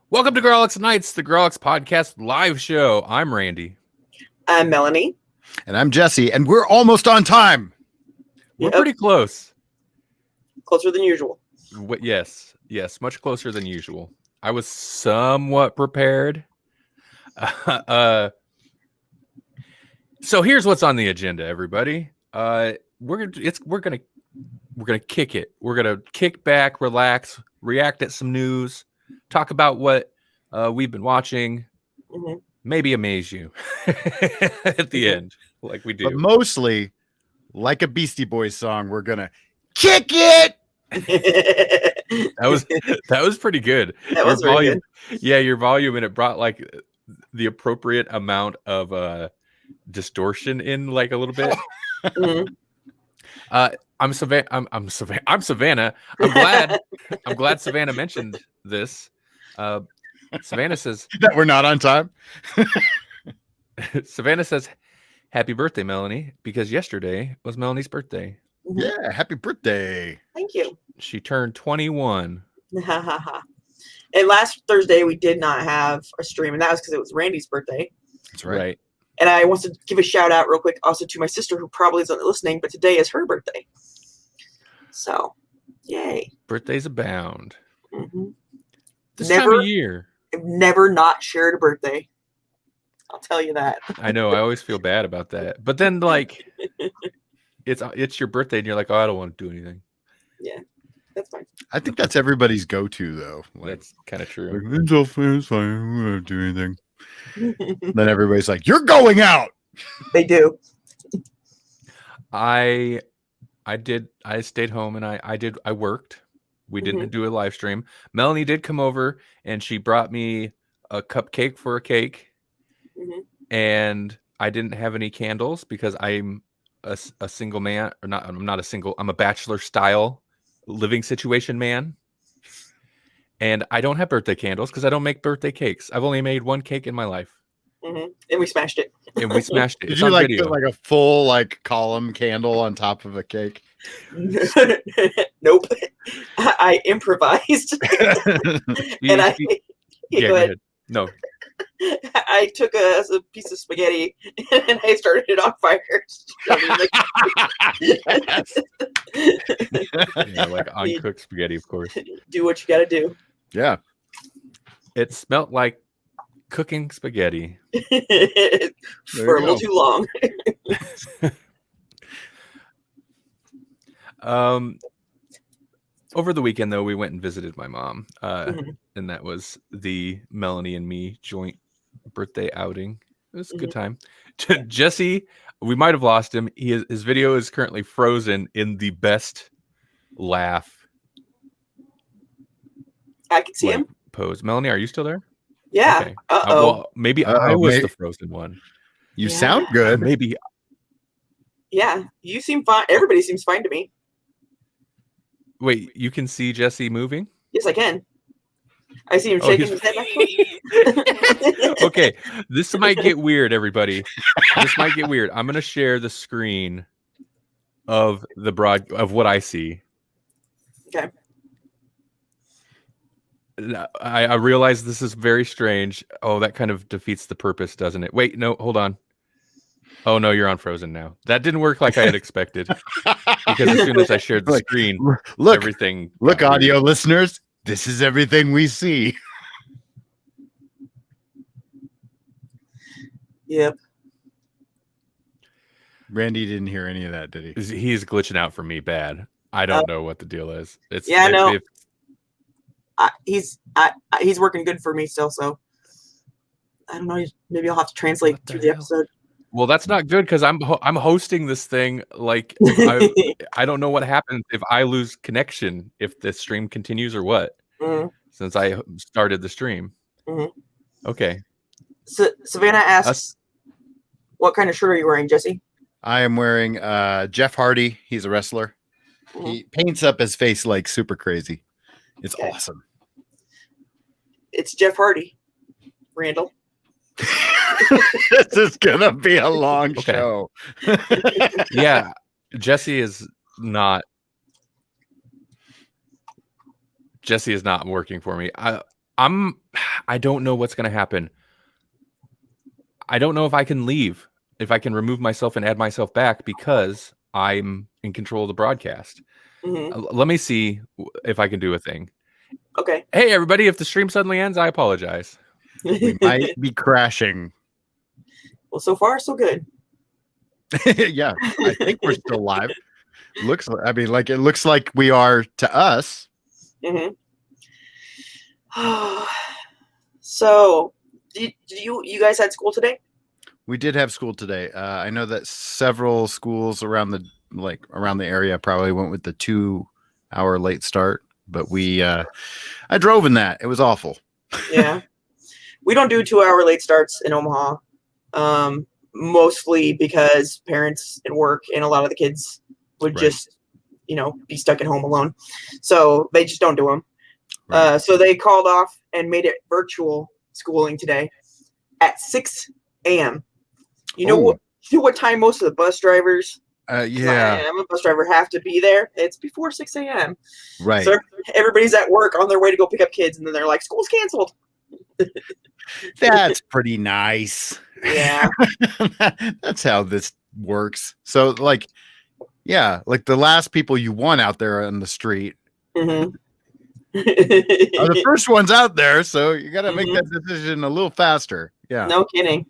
Welcome to Grawlix Nights, the Grawlix Podcast live show. I'm Randy. I'm Melanie. And I'm Jesse, and we're almost on time. We're pretty close. Closer than usual. Yes, much closer than usual. I was somewhat prepared. So here's what's on the agenda, everybody. We're gonna kick it. We're gonna kick back, relax, react at some news, talk about what we've been watching, maybe amaze you at the end, like we do. But mostly, like a Beastie Boys song, we're gonna kick it. That was pretty good. That was very good. Yeah, your volume, and it brought like the appropriate amount of distortion in, like a little bit. I'm Savannah. I'm Savannah. I'm glad Savannah mentioned this. Savannah says that we're not on time. Savannah says, "Happy birthday, Melanie," because yesterday was Melanie's birthday. Yeah, happy birthday. Thank you. She turned 21. And last Thursday we did not have a stream, and that was because it was Randy's birthday. That's right. And I want to give a shout out real quick also to my sister, who probably isn't listening, but today is her birthday. So, yay. Birthdays abound. This Never, time of year. I've never not shared a birthday. I'll tell you that. I know. I always feel bad about that. But then, like, it's your birthday, and you're like, oh, I don't want to do anything. Yeah, that's fine. I think that's everybody's go-to, though. Like, that's kind of true. Like, it's fine. I'm not do anything. Then everybody's like, "You're going out." They do. I stayed home and I worked. We didn't do a live stream. Melanie did come over and she brought me a cupcake for a cake. And I didn't have any candles because I'm a single man, or not. I'm not a single. I'm a bachelor style living situation man. And I don't have birthday candles because I don't make birthday cakes. I've only made one cake in my life. And we smashed it. And we smashed it. Did you like put like a full like column candle on top of a cake? Nope. I improvised. Go ahead. No. I took a piece of spaghetti and I started it on fire. Yeah, like uncooked spaghetti, of course. Do what you got to do. Yeah. It smelled like cooking spaghetti for a little too long. Over the weekend, though, we went and visited my mom, and that was the Melanie and me joint birthday outing. It was a good time. Jesse, we might have lost him. His video is currently frozen in the best laugh. I can see him. Pose. Melanie, are you still there? Yeah. Okay. Well, maybe I was the frozen one. You sound good. Maybe. Yeah, you seem fine. Everybody seems fine to me. Wait, you can see Jesse moving? Yes, I can. I see him shaking his head. Okay, this might get weird, everybody. This might get weird. I'm going to share the screen of of what I see. Okay. I realize this is very strange. Oh, that kind of defeats the purpose, doesn't it? Wait, no, hold on. Oh, no, you're on Frozen now. That didn't work like I had expected. Because as soon as I shared the screen, everything... Look, audio listeners, this is everything we see. Yep. Randy didn't hear any of that, did he? He's glitching out for me bad. I don't know what the deal is. I know. He's working good for me still, so I don't know. Maybe I'll have to translate through the episode. Well, that's not good because I'm hosting this thing. Like I don't know what happens if I lose connection, if the stream continues or what. since I started the stream. Mm-hmm. Okay. Savannah asks, what kind of shirt are you wearing, Jesse? I am wearing Jeff Hardy. He's a wrestler. Mm-hmm. He paints up his face like super crazy. It's awesome. It's Jeff Hardy. Randall. This is gonna be a long show. Yeah, Jesse is not working for me. I don't know what's gonna happen. I don't know if I can leave, if I can remove myself and add myself back, because I'm in control of the broadcast. Mm-hmm. Let me see if I can do a thing. Okay. Hey, everybody, if the stream suddenly ends, I apologize. We might be crashing. Well, so far, so good. Yeah, I think we're still live. It looks like we are to us. Mm-hmm. So, did you guys had school today? We did have school today. I know that several schools around the area probably went with the 2-hour late start, but I drove in that. It was awful. Yeah. We don't do 2-hour late starts in Omaha. Mostly because parents and work and a lot of the kids would just, be stuck at home alone. So they just don't do them. Right. So they called off and made it virtual schooling today at 6 a.m. You know what time most of the bus drivers, yeah, I'm a bus driver, have to be there? It's before 6 a.m. Right. So everybody's at work on their way to go pick up kids, and then they're like, school's canceled. That's pretty nice. Yeah. That's how this works. So like the last people you want out there on the street mm-hmm. are the first ones out there. So you got to make that decision a little faster. Yeah. No kidding.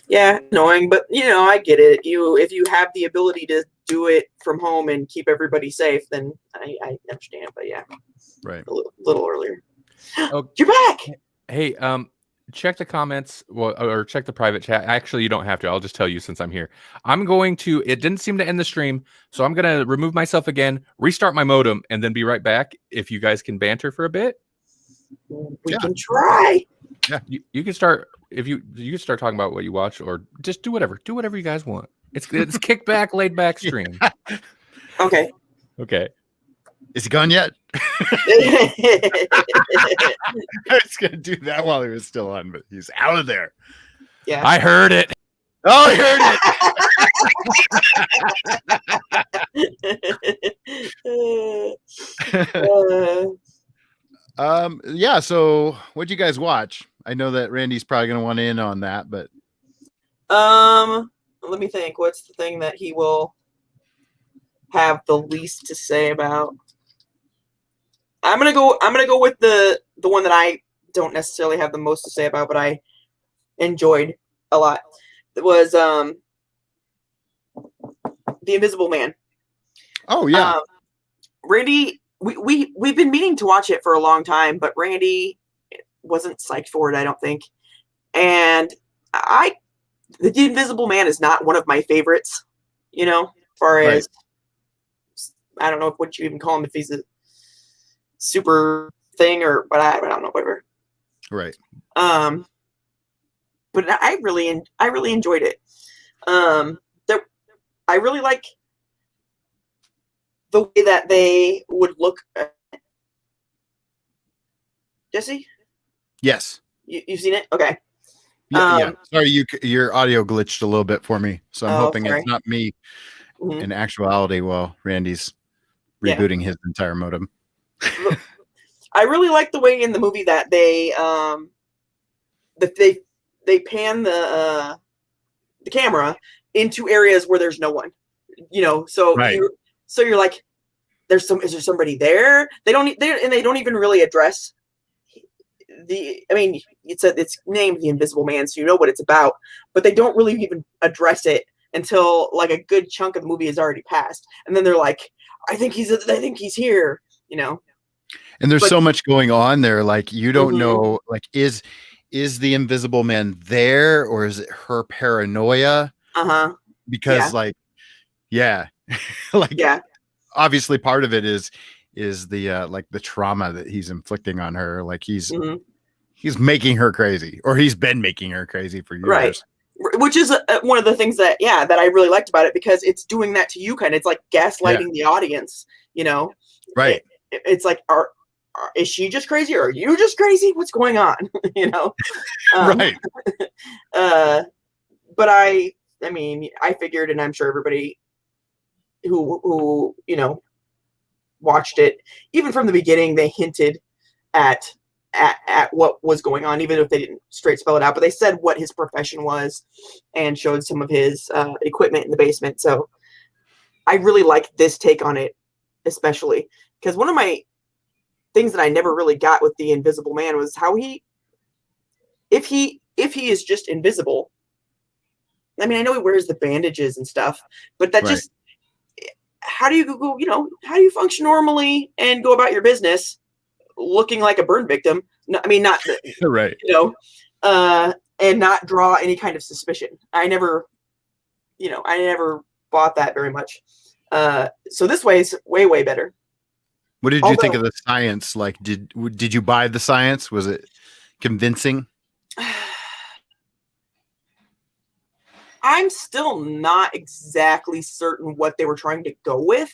Yeah, annoying, but I get it. If you have the ability to do it from home and keep everybody safe, then I understand. But yeah, right, a little earlier. Oh, you're back. Hey, check the comments, or check the private chat. Actually, you don't have to. I'll just tell you since I'm here. I'm going to. It didn't seem to end the stream, so I'm gonna remove myself again, restart my modem, and then be right back. If you guys can banter for a bit, we can try. Yeah, you can start. If you can start talking about what you watch, or just do whatever you guys want. It's kickback, laid back stream. Okay. Is he gone yet? I was gonna do that while he was still on, but he's out of there. Yeah, I heard it. Oh, I heard it. Yeah. So, what'd you guys watch? I know that Randy's probably gonna want in on that, but let me think. What's the thing that he will have the least to say about? I'm gonna go with the one that I don't necessarily have the most to say about, but I enjoyed a lot. It was The Invisible Man. Oh yeah. Randy, we've been meaning to watch it for a long time, but Randy wasn't psyched for it, I don't think. And The Invisible Man is not one of my favorites, as far as, I don't know what you even call him, if he's a super thing or, but I don't know, whatever. Right. But I really enjoyed it. I really like the way that they would look at Jesse? Yes. You've seen it? Okay. Yeah. Sorry, your audio glitched a little bit for me, so I'm hoping sorry. it's not me in actuality while Randy's rebooting his entire modem. I really like the way in the movie that they pan the camera into areas where there's no one, so you're like, is there somebody there? They don't even really address it's named The Invisible Man, so you know what it's about, but they don't really even address it until like a good chunk of the movie has already passed, and then they're like, I think he's here, And there's so much going on there, like you don't know, like is the Invisible Man there, or is it her paranoia? Because obviously part of it is is the like the trauma that he's inflicting on her. Like he's making her crazy, or he's been making her crazy for years. Right. Which is one of the things that I really liked about it, because it's doing that to you, kind of. It's like gaslighting the audience, you know? Right. It's like, is she just crazy, or are you just crazy? What's going on? You know? Right. But I mean, I figured, and I'm sure everybody who you know watched it, even from the beginning, they hinted at what was going on, even if they didn't straight spell it out, but they said what his profession was and showed some of his equipment in the basement. So I really liked this take on it, especially because one of my things that I never really got with the Invisible Man was how if he is just invisible. I mean, I know he wears the bandages and stuff, but that just, how do you go, how do you function normally and go about your business looking like a burn victim? No, I mean, not right. And not draw any kind of suspicion. I never bought that very much. So this way is way, way better. What did you think of the science? Like, did you buy the science? Was it convincing? I'm still not exactly certain what they were trying to go with.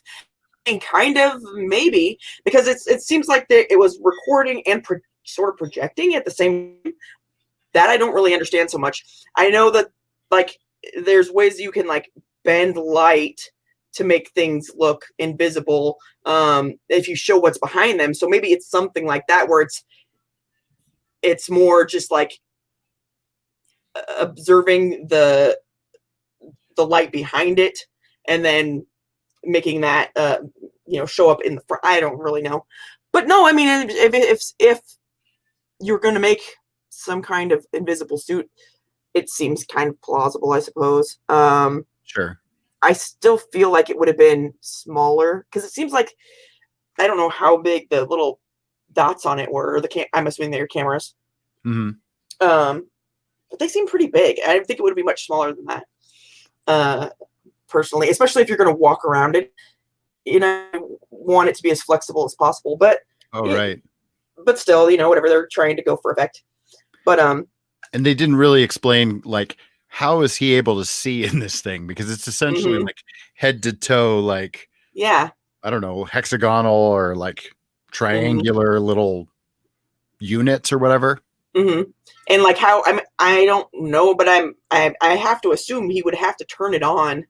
And kind of maybe, because it seems like it was recording and sort of projecting at the same time. That I don't really understand so much. I know that like there's ways you can like bend light to make things look invisible if you show what's behind them. So maybe it's something like that where it's more just like observing the light behind it and then making that show up in the front. I don't really know, but no, I mean, if you're going to make some kind of invisible suit, it seems kind of plausible, I suppose. Sure. I still feel like it would have been smaller, because it seems like, I don't know how big the little dots on it were. I'm assuming they're cameras. Mm-hmm. But they seem pretty big. I think it would be much smaller than that. Personally, especially if you're going to walk around it, want it to be as flexible as possible. But right. But still, whatever, they're trying to go for effect. But and they didn't really explain like how is he able to see in this thing, because it's essentially like head to toe, like I don't know, hexagonal or like triangular little units or whatever. Mm-hmm. And like how I don't know, but I have to assume he would have to turn it on.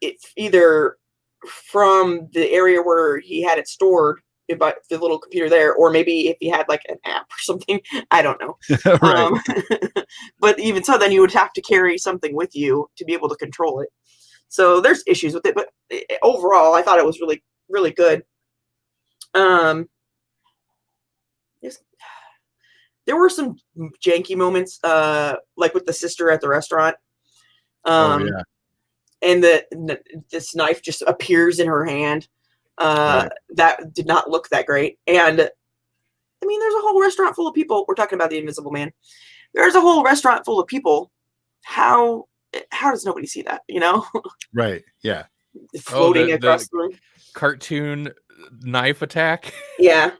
It's either from the area where he had it stored, about the little computer there, or maybe if he had like an app or something, I don't know. Right. But even so, then you would have to carry something with you to be able to control it. So there's issues with it, but overall, I thought it was really, really good. There were some janky moments, like with the sister at the restaurant. And this knife just appears in her hand. That did not look that great. And I mean, there's a whole restaurant full of people. We're talking about the Invisible Man. There's a whole restaurant full of people. How does nobody see that? Right. Yeah. Floating across the room. Cartoon knife attack. Yeah.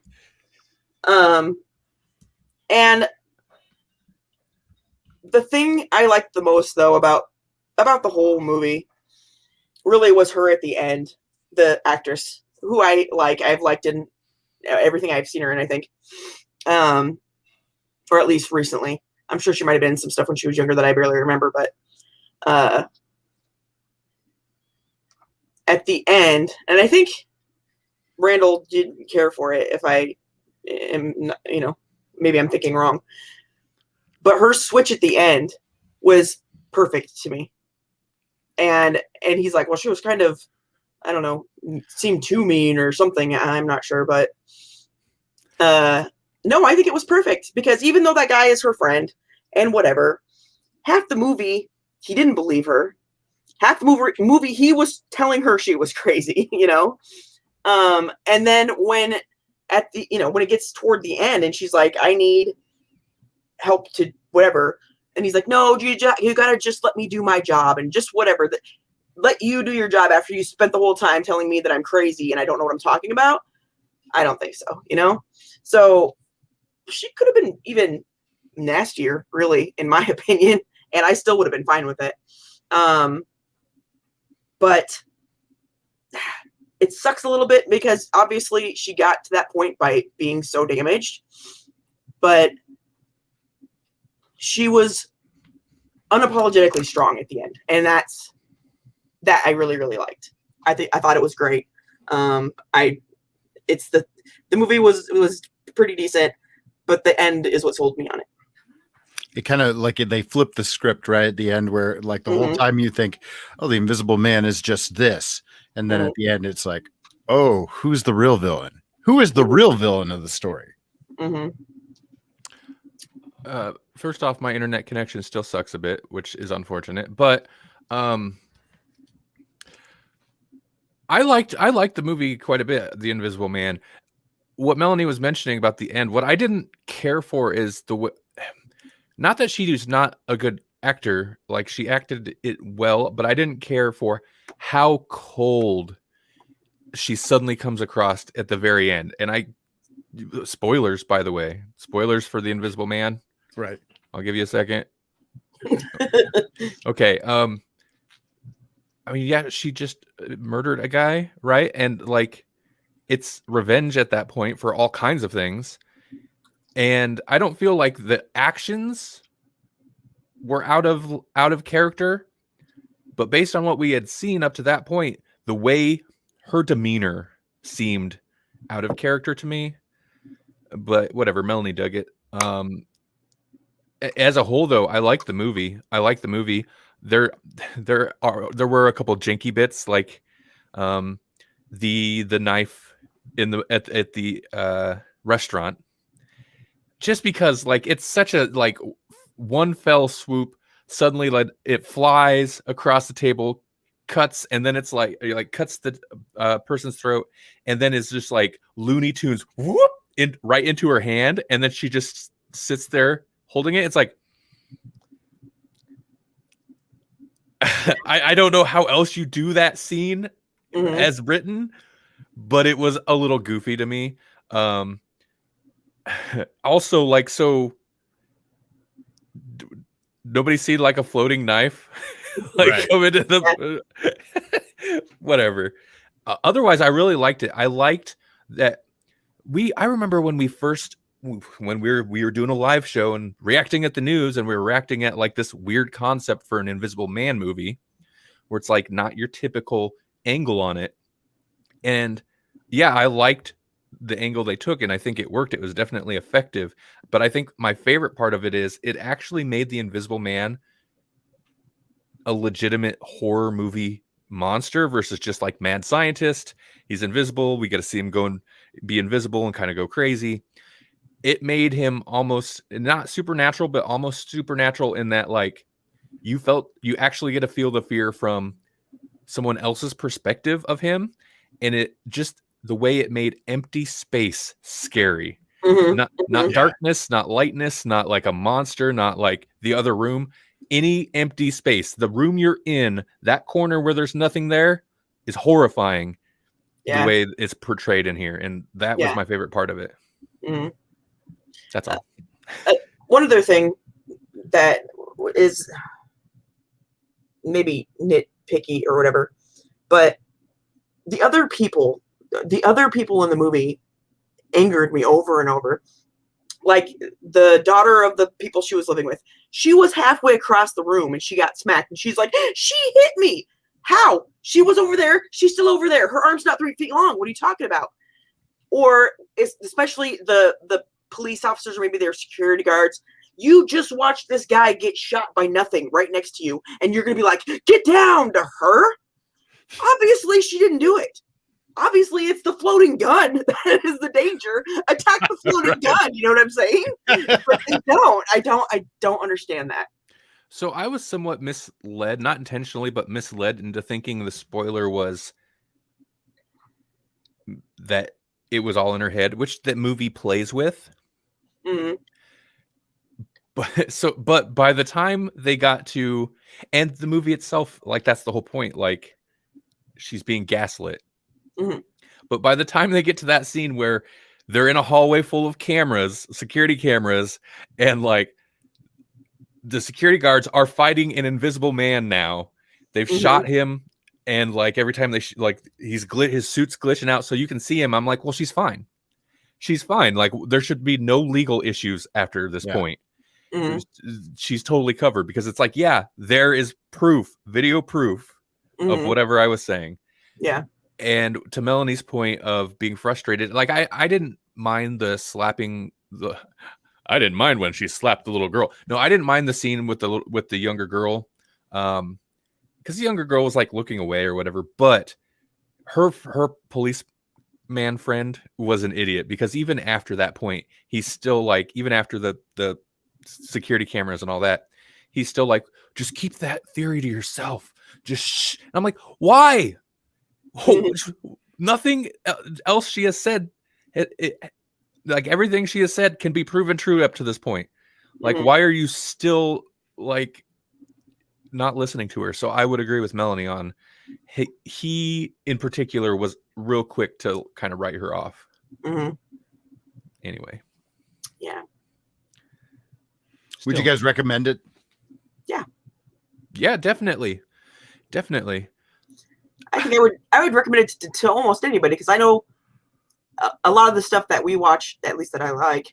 And the thing I liked the most, though, about the whole movie really was her at the end, the actress who I like. I've liked in everything I've seen her in, I think. Or at least recently. I'm sure she might have been in some stuff when she was younger that I barely remember, but at the end, and I think Randall didn't care for it, if I am, maybe I'm thinking wrong. But her switch at the end was perfect to me. And he's like, well, she was kind of, I don't know, seemed too mean or something. I'm not sure, but no, I think it was perfect, because even though that guy is her friend and whatever, half the movie he didn't believe her. Half the movie he was telling her she was crazy, and then when when it gets toward the end and she's like, I need help to whatever, and he's like, no, you gotta just let me do my job and just whatever. let you do your job after you spent the whole time telling me that I'm crazy and I don't know what I'm talking about? I don't think so, you know? So she could have been even nastier, really, in my opinion, and I still would have been fine with it. But it sucks a little bit because obviously she got to that point by being so damaged, but she was unapologetically strong at the end, and that I really, really liked. I thought it was great. The movie was pretty decent, but the end is what sold me on it. It kind of like they flip the script right at the end, where like the whole time you think, oh, the Invisible Man is just this, and then at the end it's like, oh, who's the real villain? Who is the real villain of the story? First off, my internet connection still sucks a bit, which is unfortunate. But I liked the movie quite a bit, The Invisible Man. What Melanie was mentioning about the end, what I didn't care for is not that she is not a good actor, like she acted it well, but I didn't care for how cold she suddenly comes across at the very end. And spoilers, by the way, spoilers for The Invisible Man. Right. I'll give you a second. Okay. I mean, yeah, she just murdered a guy, right? And like, it's revenge at that point for all kinds of things. And I don't feel like the actions were out of character, but based on what we had seen up to that point, the way her demeanor seemed out of character to me. But whatever, Melanie dug it. As a whole, though, I like the movie. There were a couple janky bits, like the knife at the restaurant, just because like it's such a like one fell swoop, suddenly like it flies across the table, cuts, and then it's like cuts the person's throat, and then it's just like Looney Tunes whoop right into her hand, and then she just sits there holding it. It's like I don't know how else you do that scene as written, but it was a little goofy to me. Also, like, so nobody see like a floating knife like come into the whatever. Otherwise, I really liked it. I liked that I remember when we were doing a live show and reacting at the news, and we were reacting at like this weird concept for an Invisible Man movie where it's like not your typical angle on it. And yeah, I liked the angle they took, and I think it worked. It was definitely effective. But I think my favorite part of it is it actually made the Invisible Man a legitimate horror movie monster versus just like mad scientist. He's invisible. We get to see him go and be invisible and kind of go crazy. It made him almost not supernatural, but almost supernatural in that like you actually get to feel the fear from someone else's perspective of him. And it just the way it made empty space scary. Not darkness, not lightness, not like a monster, not like the other room. Any empty space, the room you're in, that corner where there's nothing there is horrifying. The way it's portrayed in here, and that was my favorite part of it. That's all. One other thing that is maybe nitpicky or whatever, but the other people in the movie angered me over and over. Like the daughter of the people she was living with, she was halfway across the room and she got smacked, and she's like, she hit me. How? She was over there. She's still over there. Her arm's not 3 feet long. What are you talking about? Or especially the police officers, or maybe their security guards. You just watched this guy get shot by nothing right next to you, and you're going to be like, get down to her? Obviously, she didn't do it. Obviously, it's the floating gun that is the danger. Attack the floating gun. You know what I'm saying? But they don't. I don't understand that. So I was somewhat misled, not intentionally, but misled into thinking the spoiler was that it was all in her head, which that movie plays with. but by the time they got to, and the movie itself, like that's the whole point, like she's being gaslit. Mhm. But by the time they get to that scene where they're in a hallway full of cameras, security cameras, and like the security guards are fighting an invisible man now. They've shot him, and like every time they like his suit's glitching out so you can see him. I'm like, well, she's fine. She's fine. Like there should be no legal issues after this point. She's totally covered because it's like, yeah, there is proof, video proof of whatever I was saying. Yeah. And to Melanie's point of being frustrated, like I didn't mind the slapping I didn't mind when she slapped the little girl. No, I didn't mind the scene with the younger girl. Because the younger girl was like looking away or whatever, but her policeman friend was an idiot because even after that point, he's still like, even after the security cameras and all that, he's still like, just keep that theory to yourself. Just shh. I'm like, why? Nothing else she has said, like everything she has said can be proven true up to this point. Like, why are you still like not listening to her? So I would agree with Melanie on he in particular was real quick to kind of write her off. Anyway. Yeah. Would you guys recommend it? Yeah. Yeah, definitely. Definitely. I think I would recommend it to almost anybody because I know a lot of the stuff that we watch, at least that I like,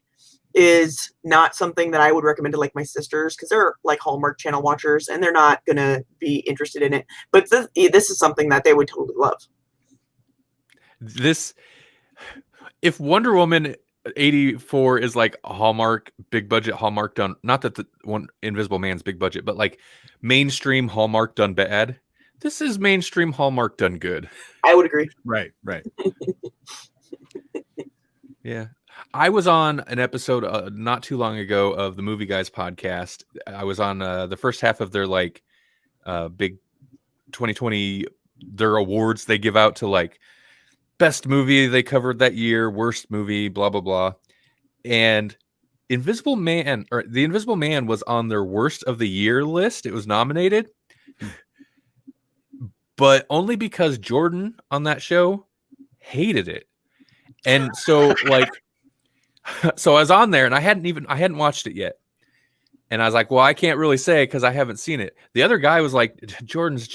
is not something that I would recommend to like my sisters because they're like Hallmark Channel watchers and they're not gonna be interested in it. But this is something that they would totally love. This, if Wonder Woman 84 is like a Hallmark big budget Hallmark done, not that the one Invisible Man's big budget, but like mainstream Hallmark done bad. This is mainstream Hallmark done good. I would agree. Right. Yeah. I was on an episode not too long ago of the Movie Guys podcast. I was on the first half of their like big 2020, their awards they give out to like best movie they covered that year, worst movie, blah, blah, blah. And The Invisible Man was on their worst of the year list. It was nominated. But only because Jordan on that show hated it. And so like, so I was on there and I hadn't watched it yet. And I was like, well, I can't really say because I haven't seen it. The other guy was like, Jordan's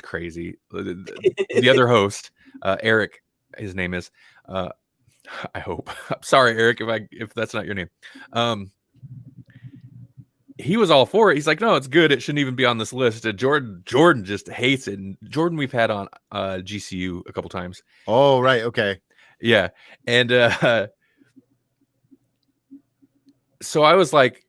crazy. The other host, Eric, his name is, I hope. I'm sorry, Eric, if that's not your name. He was all for it. He's like, no, it's good. It shouldn't even be on this list. Jordan just hates it. And Jordan we've had on GCU a couple times. Oh, right. Okay. Yeah. And so I was like,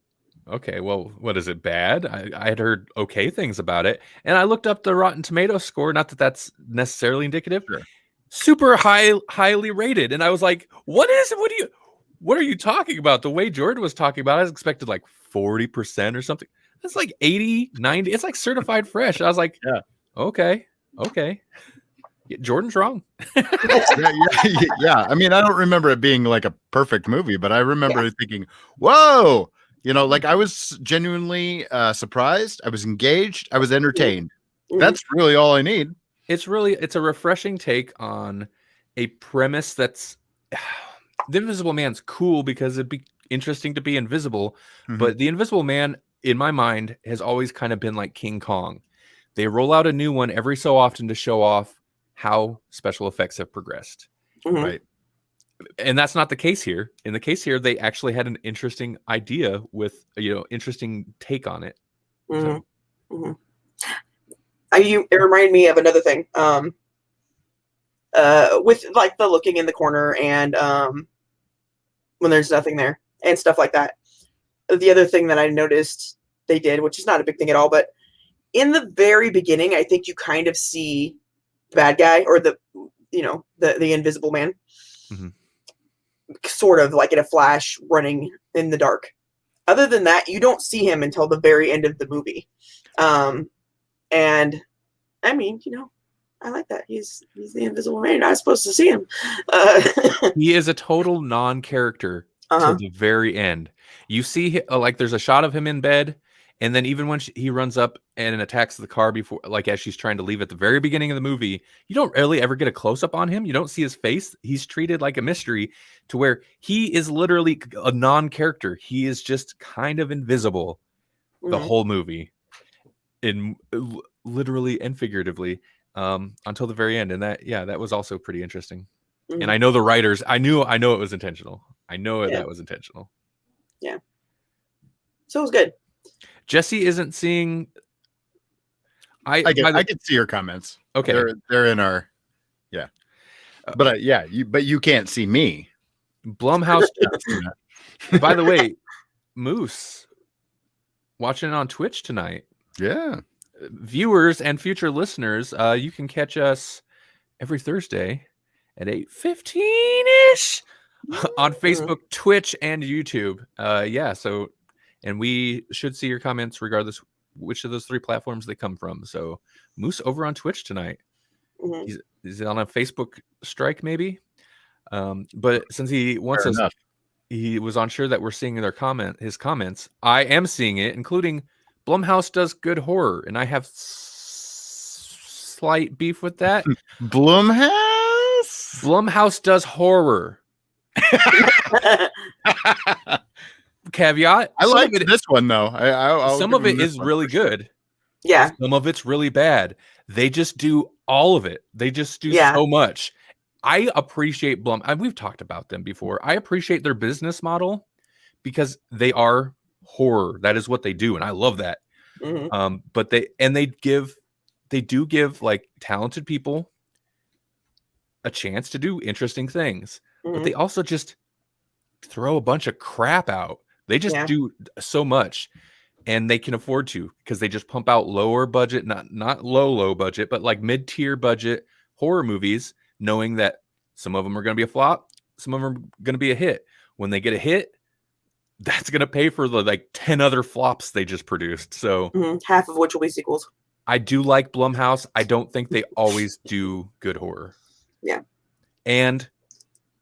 okay, well, what is it bad? I had heard okay things about it. And I looked up the Rotten Tomatoes score. Not that that's necessarily indicative. Sure. Super highly rated. And I was like, what are you talking about? The way Jordan was talking about, I was expected like 40% or something. It's like 80, 90. It's like certified fresh. I was like, yeah, okay. Yeah, Jordan's wrong. yeah. I mean, I don't remember it being like a perfect movie, but I remember thinking, whoa, like I was genuinely surprised. I was engaged. I was entertained. That's really all I need. It's a refreshing take on a premise that's the Invisible Man's cool because it'd be interesting to be invisible. But the Invisible Man, in my mind, has always kind of been like King Kong. They roll out a new one every so often to show off how special effects have progressed. Right. And that's not the case here. In the case here, they actually had an interesting idea with, interesting take on it. So. It reminded me of another thing. With like the looking in the corner and when there's nothing there and stuff like that. The other thing that I noticed they did, which is not a big thing at all, but in the very beginning, I think you kind of see the bad guy or the Invisible Man sort of like in a flash running in the dark. Other than that, you don't see him until the very end of the movie. And I mean, I like that. He's the Invisible Man. You're not supposed to see him. He is a total non-character till the very end. You see, like, there's a shot of him in bed, and then even when he runs up and attacks the car before, like, as she's trying to leave at the very beginning of the movie, you don't really ever get a close up on him. You don't see his face. He's treated like a mystery, to where he is literally a non-character. He is just kind of invisible the whole movie, in literally and figuratively, until the very end. And that was also pretty interesting. And I know the writers, I know it was intentional. I know that was intentional. Yeah. So it was good. Jesse isn't seeing. I can see your comments. Okay. They're in our, but you can't see me. Blumhouse. By the way, Moose, watching it on Twitch tonight. Yeah. Viewers and future listeners, you can catch us every Thursday at 8:15-ish on Facebook, Twitch, and YouTube. So, and we should see your comments regardless which of those 3 platforms they come from. So Moose over on Twitch tonight. He's on a Facebook strike, maybe. But since he wants us, he was unsure that we're seeing his comments. I am seeing it, including Blumhouse does good horror, and I have slight beef with that. Blumhouse does horror. Caveat. I like this one though. Some of it is really good. Yeah. Some of it's really bad. They just do all of it. They just do so much. I appreciate we've talked about them before. I appreciate their business model because they are horror. That is what they do, and I love that. But they do give like talented people a chance to do interesting things, but they also just throw a bunch of crap out. They just do so much, and they can afford to, because they just pump out lower budget, not low budget, but like mid-tier budget horror movies, knowing that some of them are going to be a flop, some of them are going to be a hit. When they get a hit, that's going to pay for the like 10 other flops they just produced. So half of which will be sequels. I do like Blumhouse. I don't think they always do good horror. Yeah. And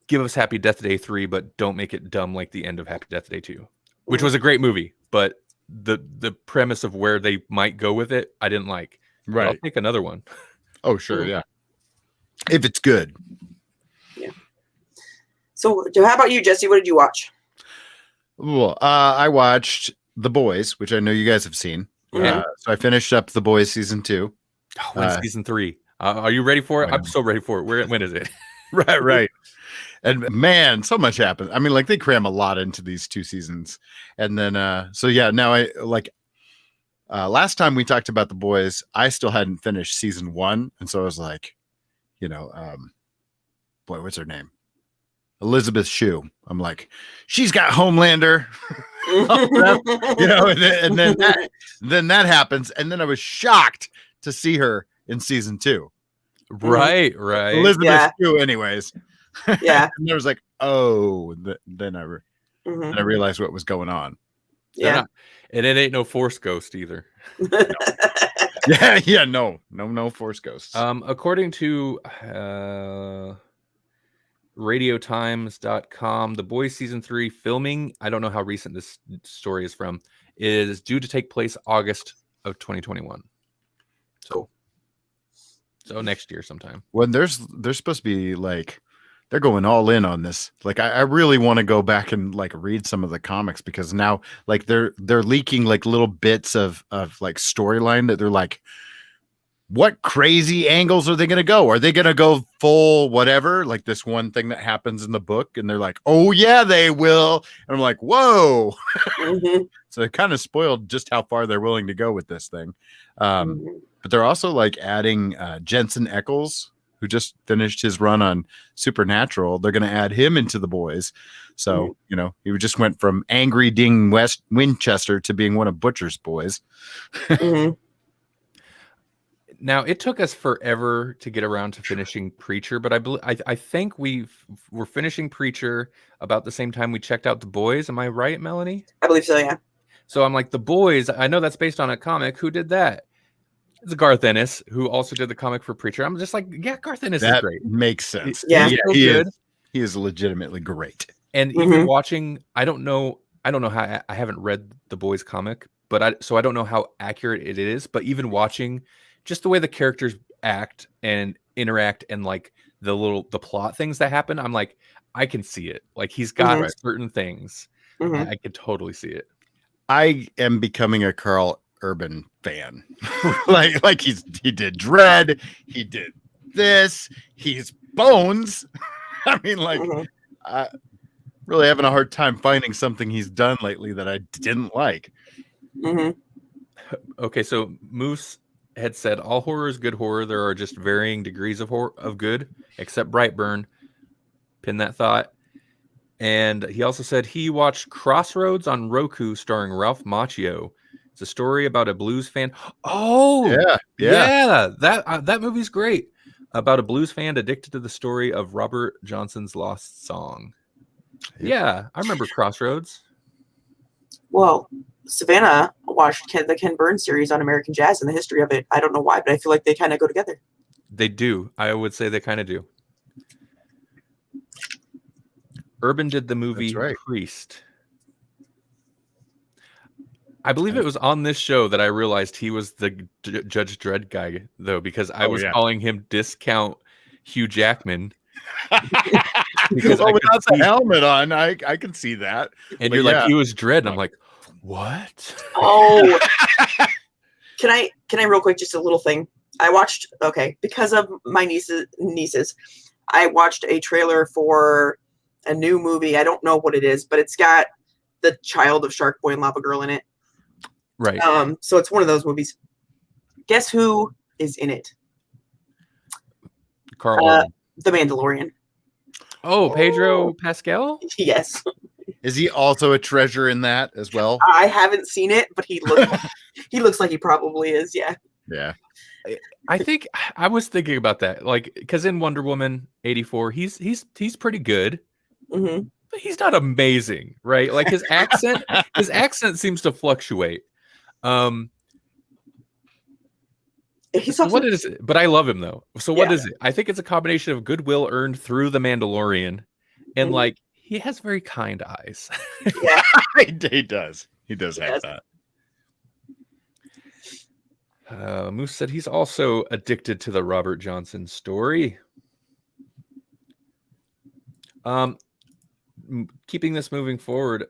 give us Happy Death Day 3, but don't make it dumb like the end of Happy Death Day 2, which was a great movie, but the premise of where they might go with it, I didn't like. Right. But I'll take another one. Oh, sure. Yeah. If it's good. Yeah. So how about you, Jesse? What did you watch? Well, I watched The Boys, which I know you guys have seen. So I finished up The Boys season 2. Oh, when's season 3? Are you ready for it? I'm so ready for it. When is it? Right. And man, so much happened. I mean, like, they cram a lot into these 2 seasons. And then, now I like, last time we talked about The Boys, I still hadn't finished season 1. And so I was like, what's her name? Elizabeth Shue. I'm like, she's got Homelander. And then that happens. And then I was shocked to see her in season 2. Right. Elizabeth Shue, anyways. Yeah. And I was like, oh, then I realized what was going on. Yeah. And it ain't no Force Ghost either. No Force Ghosts. According to radiotimes.com, The Boys season 3 filming, I don't know how recent this story is from, is due to take place August of 2021. So next year sometime. When there's supposed to be like, they're going all in on this. Like, I really want to go back and like read some of the comics, because now like they're leaking like little bits of like storyline that they're like, what crazy angles are they going to go? Are they going to go full whatever? Like this one thing that happens in the book, and they're like, oh yeah, they will. And I'm like, whoa. So it kind of spoiled just how far they're willing to go with this thing. But they're also like adding Jensen Ackles, who just finished his run on Supernatural. They're going to add him into The Boys. So, he just went from angry Ding Winchester to being one of Butcher's boys. Now, it took us forever to get around to finishing Preacher, but I think we're finishing Preacher about the same time we checked out The Boys. Am I right, Melanie? I believe so, yeah. So I'm like, The Boys, I know that's based on a comic. Who did that? It's Garth Ennis, who also did the comic for Preacher. I'm just like, yeah, Garth Ennis is great. Makes sense. Yeah. He is legitimately great. And even watching, I don't know how, I haven't read the boys comic, but I don't know how accurate it is, but even watching just the way the characters act and interact and like the plot things that happen, I'm like, I can see it. Like he's got certain things. I could totally see it. I am becoming a Carl Urban fan. like he did Dread, he did this, he's Bones. I mean, like, really having a hard time finding something he's done lately that I didn't like. Okay, so Moose had said all horror is good horror. There are just varying degrees of horror of good, except Brightburn. Pin that thought. And he also said he watched Crossroads on Roku starring Ralph Macchio. It's a story about a blues fan. Oh, yeah. That movie's great. About a blues fan addicted to the story of Robert Johnson's lost song. Yeah, I remember Crossroads. Well, Savannah watched the Ken Burns series on American Jazz and the history of it. I don't know why, but I feel like they kind of go together. They do. I would say they kind of do. Urban did the movie Priest. I believe it was on this show that I realized he was the Judge Dredd guy, though, because I was calling him Discount Hugh Jackman. Because without the helmet on, I can see that. And you're like, he was Dredd. And I'm like, what? Oh, can I real quick, just a little thing. I watched, because of my nieces, I watched a trailer for a new movie. I don't know what it is, but it's got the child of Shark Boy and Lava Girl in it. Right. So it's one of those movies. Guess who is in it? Carl. The Mandalorian. Oh, Pedro Pascal? Yes. Is he also a treasure in that as well? I haven't seen it, but he looks like he probably is. Yeah. Yeah. I think I was thinking about that, like, because in Wonder Woman 84, he's pretty good. But he's not amazing, right? Like his accent seems to fluctuate. What is it? But I love him though. So what is it? I think it's a combination of goodwill earned through the Mandalorian, and like he has very kind eyes. Yeah, he does. He does have that. Moose said he's also addicted to the Robert Johnson story. Keeping this moving forward,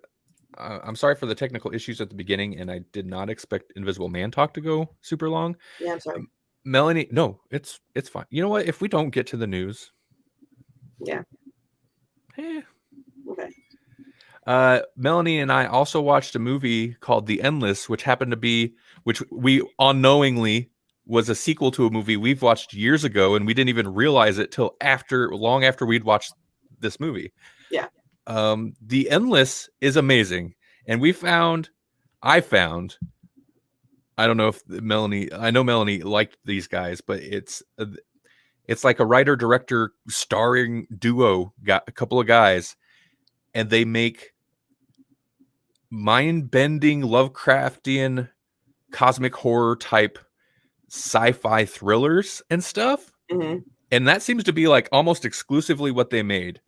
I'm sorry for the technical issues at the beginning, and I did not expect Invisible Man talk to go super long. Yeah, I'm sorry. Melanie, no, it's fine. You know what? If we don't get to the news, Okay. Melanie and I also watched a movie called The Endless, which we unknowingly was a sequel to a movie we've watched years ago, and we didn't even realize it till long after we'd watched this movie. Yeah. The Endless is amazing, and I don't know if I know Melanie liked these guys, but it's like a writer-director starring duo, got a couple of guys, and they make mind-bending, Lovecraftian, cosmic horror type sci-fi thrillers and stuff. And that seems to be like almost exclusively what they made.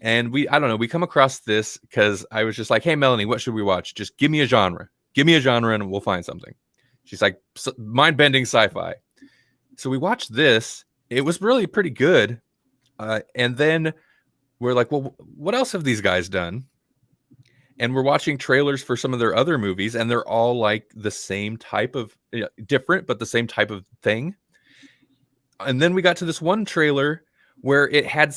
And I don't know, we come across this because I was just like, hey, Melanie, what should we watch? Just give me a genre and we'll find something. She's like, mind-bending sci-fi. So we watched this. It was really pretty good. And then we're like, well, what else have these guys done? And we're watching trailers for some of their other movies, and they're all like the same type of, different, but the same type of thing. And then we got to this one trailer where it had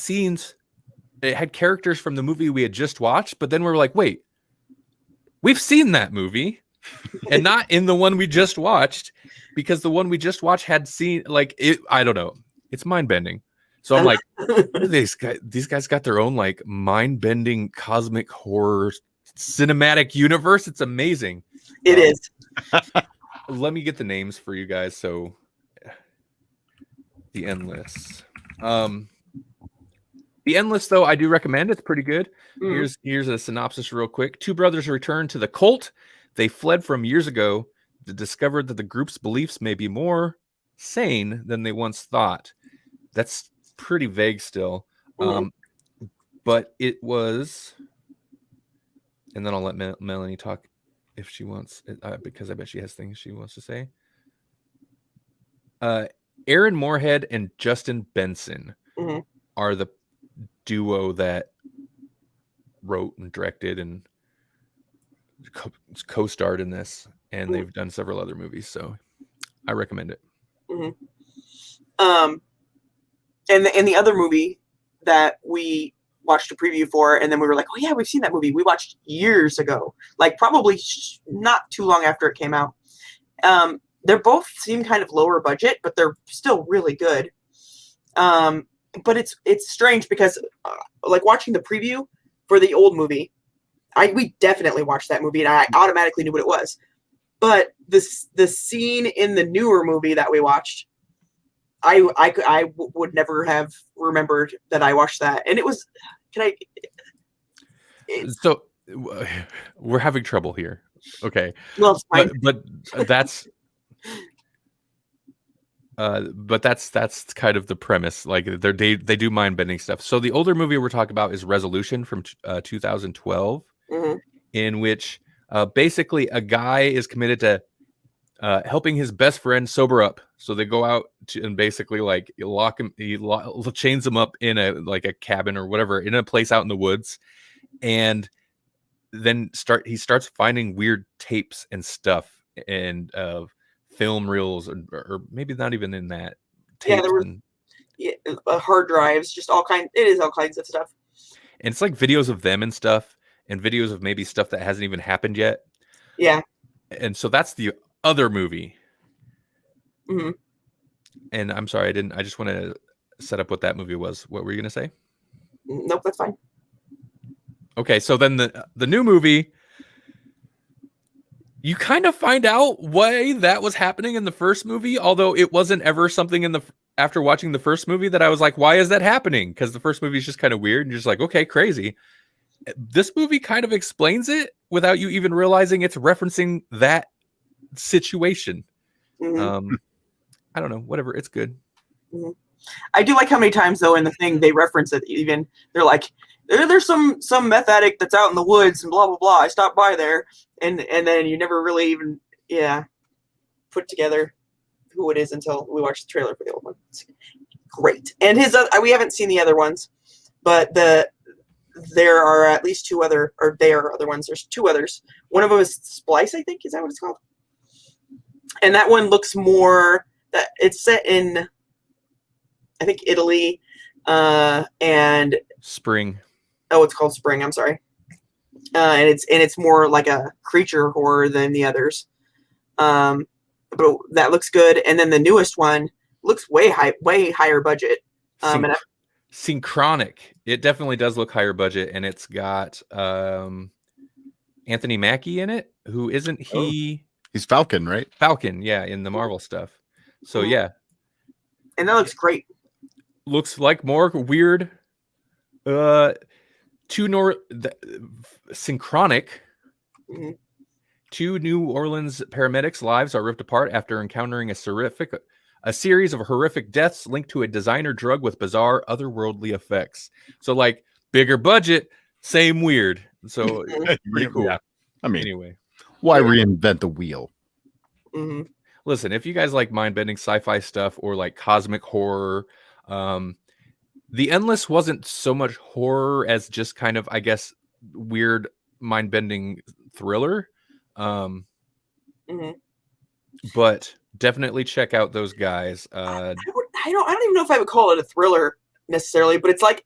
characters from the movie we had just watched, but then we were like, wait, we've seen that movie and not in the one we just watched, because the one we just watched had seen like it. I don't know. It's mind-bending. So I'm like, these guys got their own like mind-bending cosmic horror cinematic universe. It's amazing. It is. Let me get the names for you guys. So The Endless. The Endless, though, I do recommend. It's pretty good. Here's a synopsis real quick. Two brothers return to the cult they fled from years ago to discover that the group's beliefs may be more sane than they once thought. That's pretty vague still. But it was and then I'll let Melanie talk if she wants, because I bet she has things she wants to say. Aaron Moorhead and Justin Benson are the duo that wrote and directed and co-starred in this, and they've done several other movies, so I recommend it. And the other movie that we watched a preview for, and then we were like, oh yeah, we've seen that movie. We watched years ago, like probably not too long after it came out. They're both seem kind of lower budget, but they're still really good. But it's strange because like watching the preview for the old movie, we definitely watched that movie and I automatically knew what it was. But the scene in the newer movie that we watched, I would never have remembered that I watched that. And it was, so we're having trouble here. Okay. Well, it's fine. But that's kind of the premise. Like they do mind bending stuff. So the older movie we're talking about is Resolution from 2012, in which basically a guy is committed to helping his best friend sober up. So they go out and basically like lock him, chains him up in a cabin or whatever in a place out in the woods, and then he starts finding weird tapes and stuff and film reels, or maybe not even in that. Yeah, there were hard drives, just all kinds. It is all kinds of stuff. And it's like videos of them and stuff, and videos of maybe stuff that hasn't even happened yet. Yeah. And so that's the other movie. And I'm sorry, I just want to set up what that movie was. What were you going to say? Nope, that's fine. Okay, so then the new movie, you kind of find out why that was happening in the first movie, although it wasn't ever something after watching the first movie that I was like, why is that happening? Because the first movie is just kind of weird and you're just like, okay, crazy. This movie kind of explains it without you even realizing it's referencing that situation. I don't know, whatever, it's good. I do like how many times though in the thing they reference it. Even they're like, there's some meth addict that's out in the woods and blah blah blah. I stopped by there, and then you never really even put together who it is until we watch the trailer for the old one. It's great. And we haven't seen the other ones, but there are at least two other, or they are other ones. There's two others. One of them is Splice, I think. Is that what it's called? And that one looks more that it's set in, I think, Italy, and Spring. Oh, it's called Spring. I'm sorry. And it's more like a creature horror than the others. But that looks good. And then the newest one looks way higher budget. Synchronic. It definitely does look higher budget, and it's got Anthony Mackie in it. Who isn't he? He's Falcon, right? Falcon, yeah, in the Marvel stuff. So yeah, and that looks great. Looks like more weird. Synchronic. Two New Orleans paramedics' lives are ripped apart after encountering a series of horrific deaths linked to a designer drug with bizarre otherworldly effects. So like bigger budget, same weird. So pretty cool. Yeah. I mean, anyway, why reinvent the wheel? Listen, if you guys like mind-bending sci-fi stuff or like cosmic horror, The Endless wasn't so much horror as just kind of, I guess, weird mind-bending thriller. But definitely check out those guys. I don't even know if I would call it a thriller necessarily, but it's like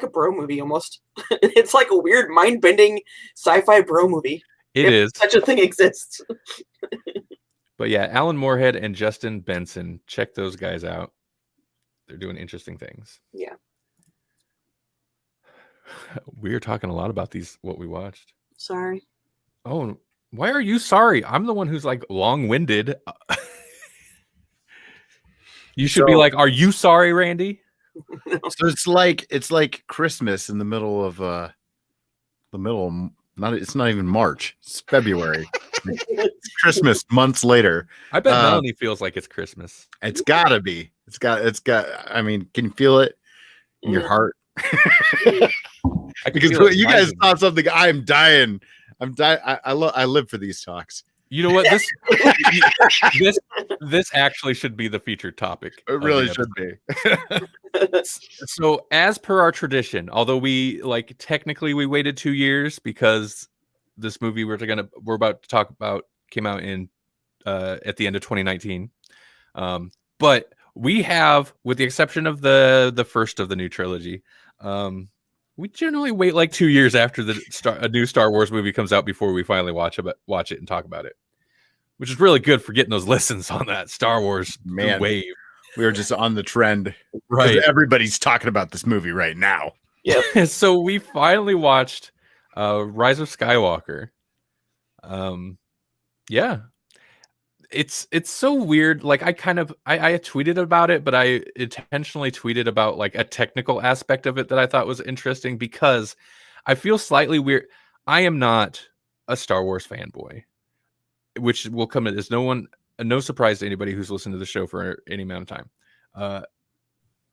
a bro movie almost. It's like a weird mind-bending sci-fi bro movie. It is. Such a thing exists. But yeah, Alan Moorhead and Justin Benson, check those guys out. They're doing interesting things. Yeah. We're talking a lot about what we watched. Sorry. Oh, why are you sorry? I'm the one who's like long-winded. You should be like, are you sorry, Randy? So it's like Christmas in the middle of it's not even March. It's February. It's Christmas months later. I bet Melanie feels like it's Christmas. It's gotta be. It's got, I mean, can you feel it in your heart? Because feel it you guys rising. thought something. I'm dying. I'm dying. I live for these talks. You know what? This actually should be the featured topic. It really should be. So, as per our tradition, although we technically we waited 2 years because this movie we're about to talk about came out in at the end of 2019. But we have, with the exception of the first of the new trilogy, we generally wait like 2 years after a new Star Wars movie comes out before we finally watch it and talk about it, which is really good for getting those listens on that Star Wars wave. We were just on the trend, right? Everybody's talking about this movie right now. Yeah. So we finally watched Rise of Skywalker. Yeah. It's so weird. Like I tweeted about it, but I intentionally tweeted about like a technical aspect of it that I thought was interesting because I feel slightly weird. I am not a Star Wars fanboy, which will come as no surprise to anybody who's listened to the show for any amount of time.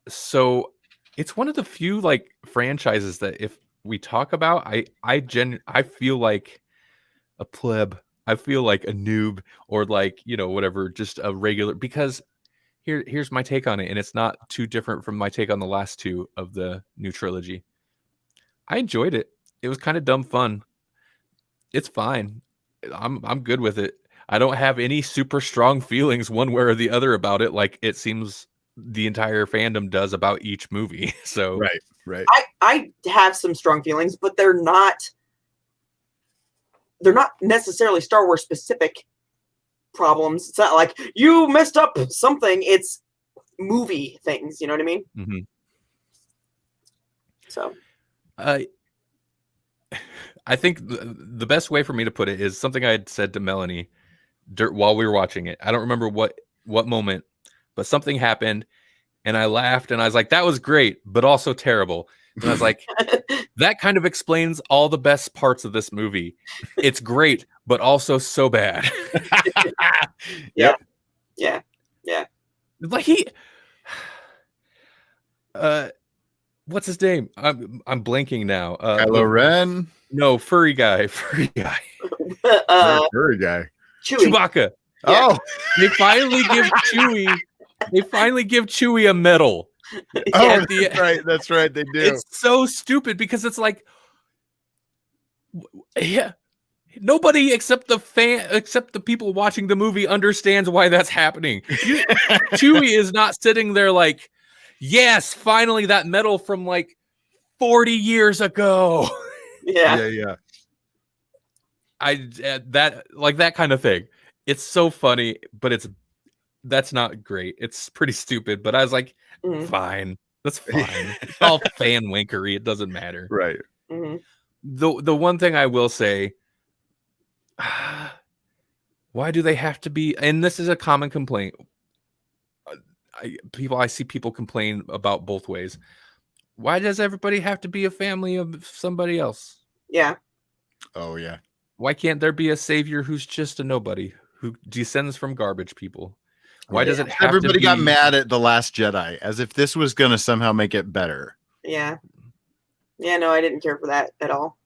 So it's one of the few like franchises that if we talk about, I feel like a pleb. I feel like a noob or like, whatever, just a regular, because here's my take on it. And it's not too different from my take on the last two of the new trilogy. I enjoyed it. It was kind of dumb fun. It's fine. I'm good with it. I don't have any super strong feelings one way or the other about it. Like it seems the entire fandom does about each movie. So right. I have some strong feelings, but they're not necessarily Star Wars specific problems. It's not like you messed up something. It's movie things. You know what I mean? Mm-hmm. So, I think the best way for me to put it is something I had said to Melanie while we were watching it. I don't remember what moment, but something happened and I laughed and I was like, that was great, but also terrible. And I was like, that kind of explains all the best parts of this movie. It's great, but also so bad. Yeah. Like what's his name? I'm blanking now. Kylo Ren? No, furry guy. Furry guy. Chewbacca. Yeah. Oh, They finally give Chewie a medal. Oh, that's right. They do. It's so stupid because it's like, yeah, nobody except the people watching the movie understands why that's happening. Chewie is not sitting there like, yes, finally that medal from like 40 years ago. Yeah. That kind of thing. It's so funny, but that's not great. It's pretty stupid, but I was like, fine. That's fine. It's all fan winkery. It doesn't matter. Right. Mm-hmm. The one thing I will say, why do they have to be, and this is a common complaint. I see people complain about both ways. Why does everybody have to be a family of somebody else? Yeah. Oh, yeah. Why can't there be a savior who's just a nobody who descends from garbage people? Why does it have Everybody to be... got mad at The Last Jedi as if this was going to somehow make it better. Yeah. Yeah, no, I didn't care for that at all.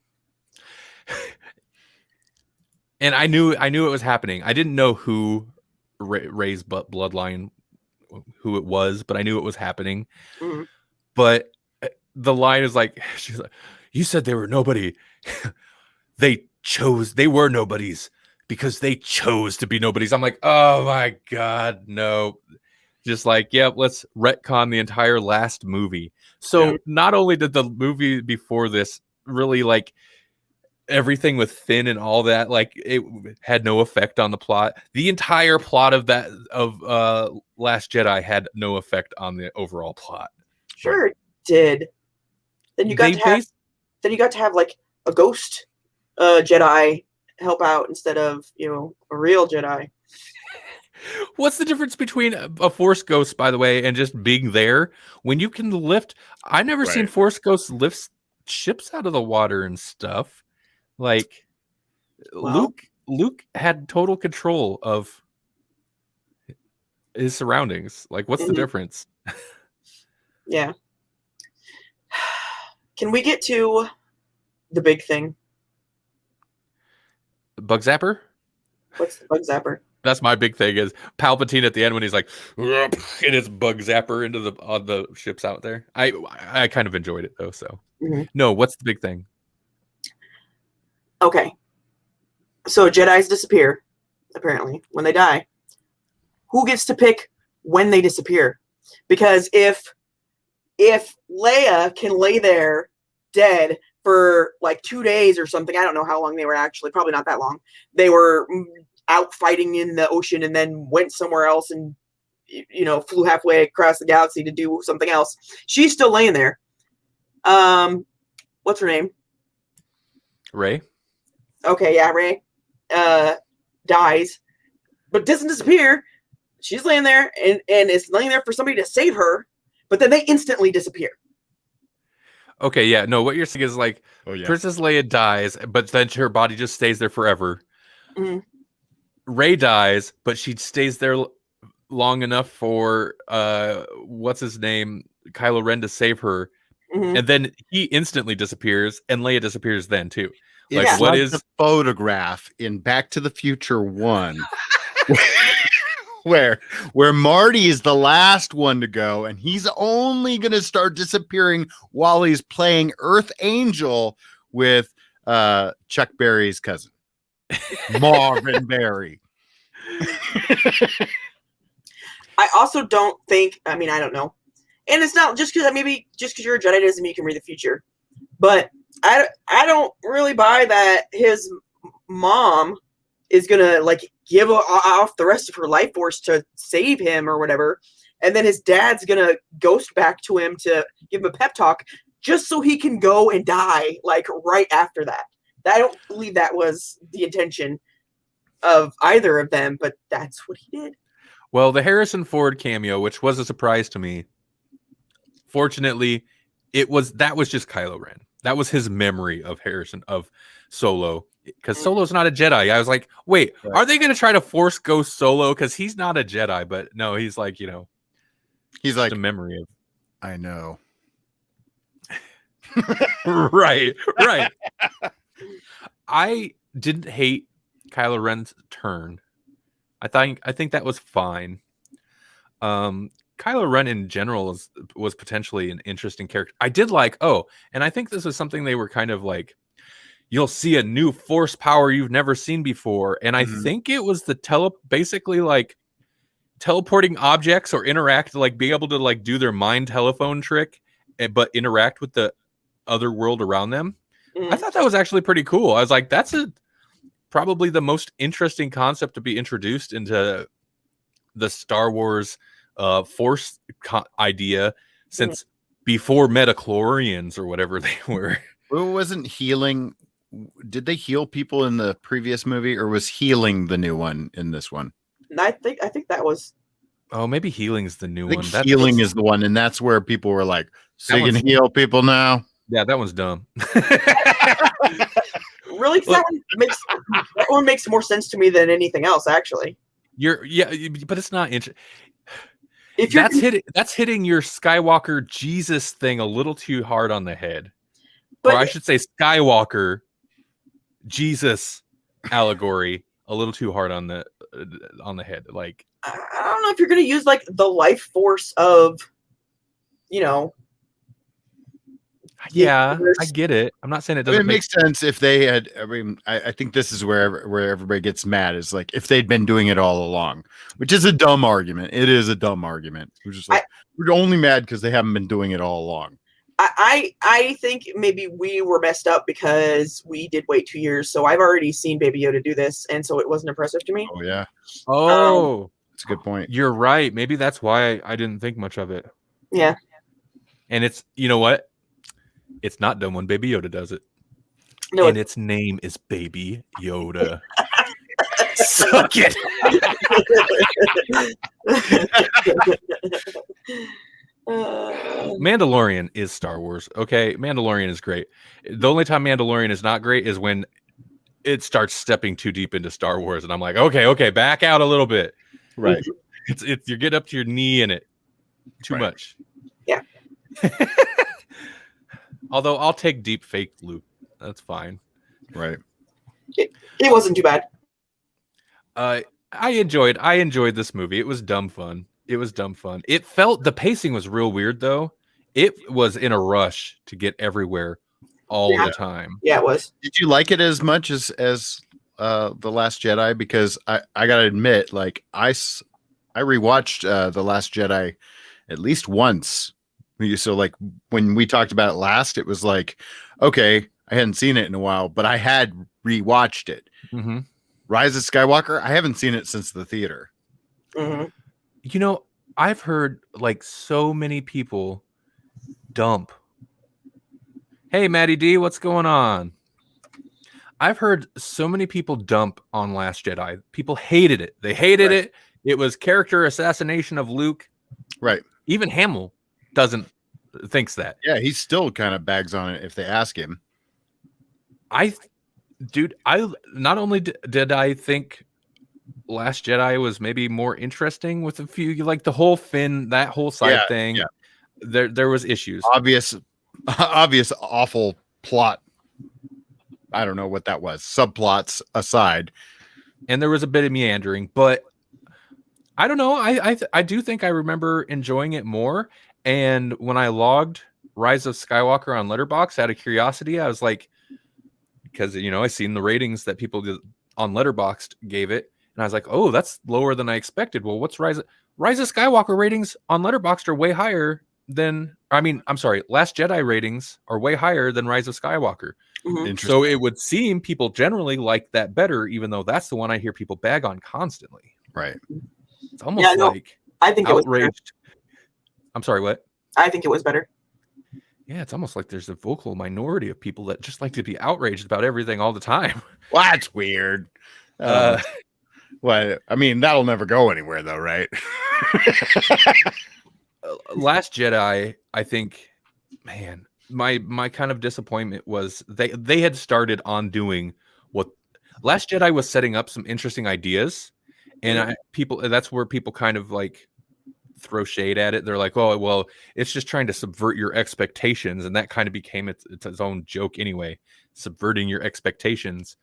And I knew it was happening. I didn't know who Rey's bloodline, who it was, but I knew it was happening. Mm-hmm. But the line is like, she's like, you said they were nobody. They were nobodies because they chose to be nobodies. I'm like, oh my God, no. Just like, yeah, let's retcon the entire last movie. So not only did the movie before this really like everything with Finn and all that, like it had no effect on the plot. The entire plot of Last Jedi had no effect on the overall plot. Sure it did. Then you got to have like a ghost Jedi help out instead of, a real Jedi. What's the difference between a Force ghost, by the way, and just being there when you can lift? I never seen Force ghosts lift ships out of the water and stuff. Like Luke had total control of his surroundings. Like, what's the difference? Yeah. Can we get to the big thing? Bug Zapper? What's the bug zapper? That's my big thing is Palpatine at the end when he's like, and it's Bug Zapper into on the ships out there. I kind of enjoyed it though. So no, what's the big thing? Okay, so Jedis disappear apparently when they die. Who gets to pick when they disappear? Because if Leia can lay there dead for like 2 days or something, I don't know how long they were actually, probably not that long. They were out fighting in the ocean and then went somewhere else and, you know, flew halfway across the galaxy to do something else. She's still laying there. What's her name? Rey. Okay, yeah, Rey dies, but doesn't disappear. She's laying there and is laying there for somebody to save her, but then they instantly disappear. Okay, yeah, no, what you're saying is like Princess Leia dies, but then her body just stays there forever. Rey dies, but she stays there long enough for what's his name, Kylo Ren, to save her, and then he instantly disappears, and Leia disappears then too. Like, it's what like is the photograph in Back to the Future 1? where Marty is the last one to go, and he's only going to start disappearing while he's playing Earth Angel with Chuck Berry's cousin, Marvin Berry. I also don't think, I mean, I don't know. And it's not just because you're a Jedi doesn't mean you can read the future. But I don't really buy that his mom is going to like give off the rest of her life force to save him or whatever. And then his dad's going to ghost back to him to give him a pep talk just so he can go and die like right after that. I don't believe that was the intention of either of them, but that's what he did. Well, the Harrison Ford cameo, which was a surprise to me, fortunately, that was just Kylo Ren. That was his memory of Solo, because Solo's not a Jedi. I was like, wait, are they going to try to force ghost Solo? Because he's not a Jedi, but no, he's like, you know, he's like a memory of. I know. right. I didn't hate Kylo Ren's turn. I think that was fine. Kylo Ren in general was potentially an interesting character. I did like, and I think this was something they were kind of like, you'll see a new force power you've never seen before. And I think it was basically like teleporting objects or interact, like being able to like do their mind telephone trick, but interact with the other world around them. I thought that was actually pretty cool. I was like, that's probably the most interesting concept to be introduced into the Star Wars force idea since before metachlorians or whatever they were. Well, wasn't healing? Did they heal people in the previous movie, or was healing the new one in this one? I think that was. Oh, maybe healing's the new one. Healing is the one, and that's where people were like, "So you can heal people now." Yeah, that one's dumb. Really, that one makes more sense to me than anything else. Actually, but it's not interesting. That's hitting your Skywalker Jesus thing a little too hard on the head, or I should say Skywalker Jesus allegory a little too hard on the head. Like, I don't know if you're going to use like the life force of, you know. Yeah, I get it. I'm not saying it doesn't. It makes sense if they had. I mean, I think this is where everybody gets mad. Is like if they'd been doing it all along, which is a dumb argument. It is a dumb argument. We're just like we're only mad because they haven't been doing it all along. I think maybe we were messed up because we did wait 2 years. So I've already seen Baby Yoda do this, and so it wasn't impressive to me. Oh yeah. Oh, that's a good point. You're right. Maybe that's why I didn't think much of it. Yeah. And it's, you know what? It's not dumb when Baby Yoda does it. No, and its name is Baby Yoda. Suck it. Mandalorian is Star Wars. Okay, Mandalorian is great. The only time Mandalorian is not great is when it starts stepping too deep into Star Wars, and I'm like, okay, back out a little bit. Right. It's you get up to your knee in it too much. Yeah. Although I'll take deep fake Luke. That's fine. Right. It wasn't too bad. I enjoyed this movie. It was dumb fun. It felt the pacing was real weird though. It was in a rush to get everywhere all the time. Yeah, it was. Did you like it as much as The Last Jedi? Because I gotta admit, like I rewatched The Last Jedi at least once. So like when we talked about it last, it was like, okay, I hadn't seen it in a while, but I had rewatched it. Mm-hmm. Rise of Skywalker, I haven't seen it since the theater. Mm-hmm. You know, I've heard like so many people dump. Hey, Maddie D, what's going on? I've heard so many people dump on Last Jedi. People hated it. They hated it. It was character assassination of Luke. Right. Even Hamill thinks that. Yeah, he still kind of bags on it if they ask him. I not only did I think Last Jedi was maybe more interesting with a few, like the whole Finn, that whole side thing. Yeah. There was issues. Obvious awful plot. I don't know what that was. Subplots aside. And there was a bit of meandering, but I don't know. I do think I remember enjoying it more. And when I logged Rise of Skywalker on Letterboxd out of curiosity, I was like, because I seen the ratings that people on Letterboxd gave it, and I was like, oh, that's lower than I expected. Well, what's Rise of Skywalker ratings on Letterboxd are way higher than Last Jedi ratings are way higher than Rise of Skywalker. Mm-hmm. So it would seem people generally like that better, even though that's the one I hear people bag on constantly. Right. It's almost like I think outraged. It was I'm sorry, what? I think it was better. Yeah, it's almost like there's a vocal minority of people that just like to be outraged about everything all the time. Well, that's weird. Well, I mean, that'll never go anywhere, though, right? Last Jedi, I think, man, my kind of disappointment was they had started on doing what Last Jedi was setting up some interesting ideas, and that's where people kind of like throw shade at it. They're like, oh, well, it's just trying to subvert your expectations, and that kind of became its own joke anyway, subverting your expectations.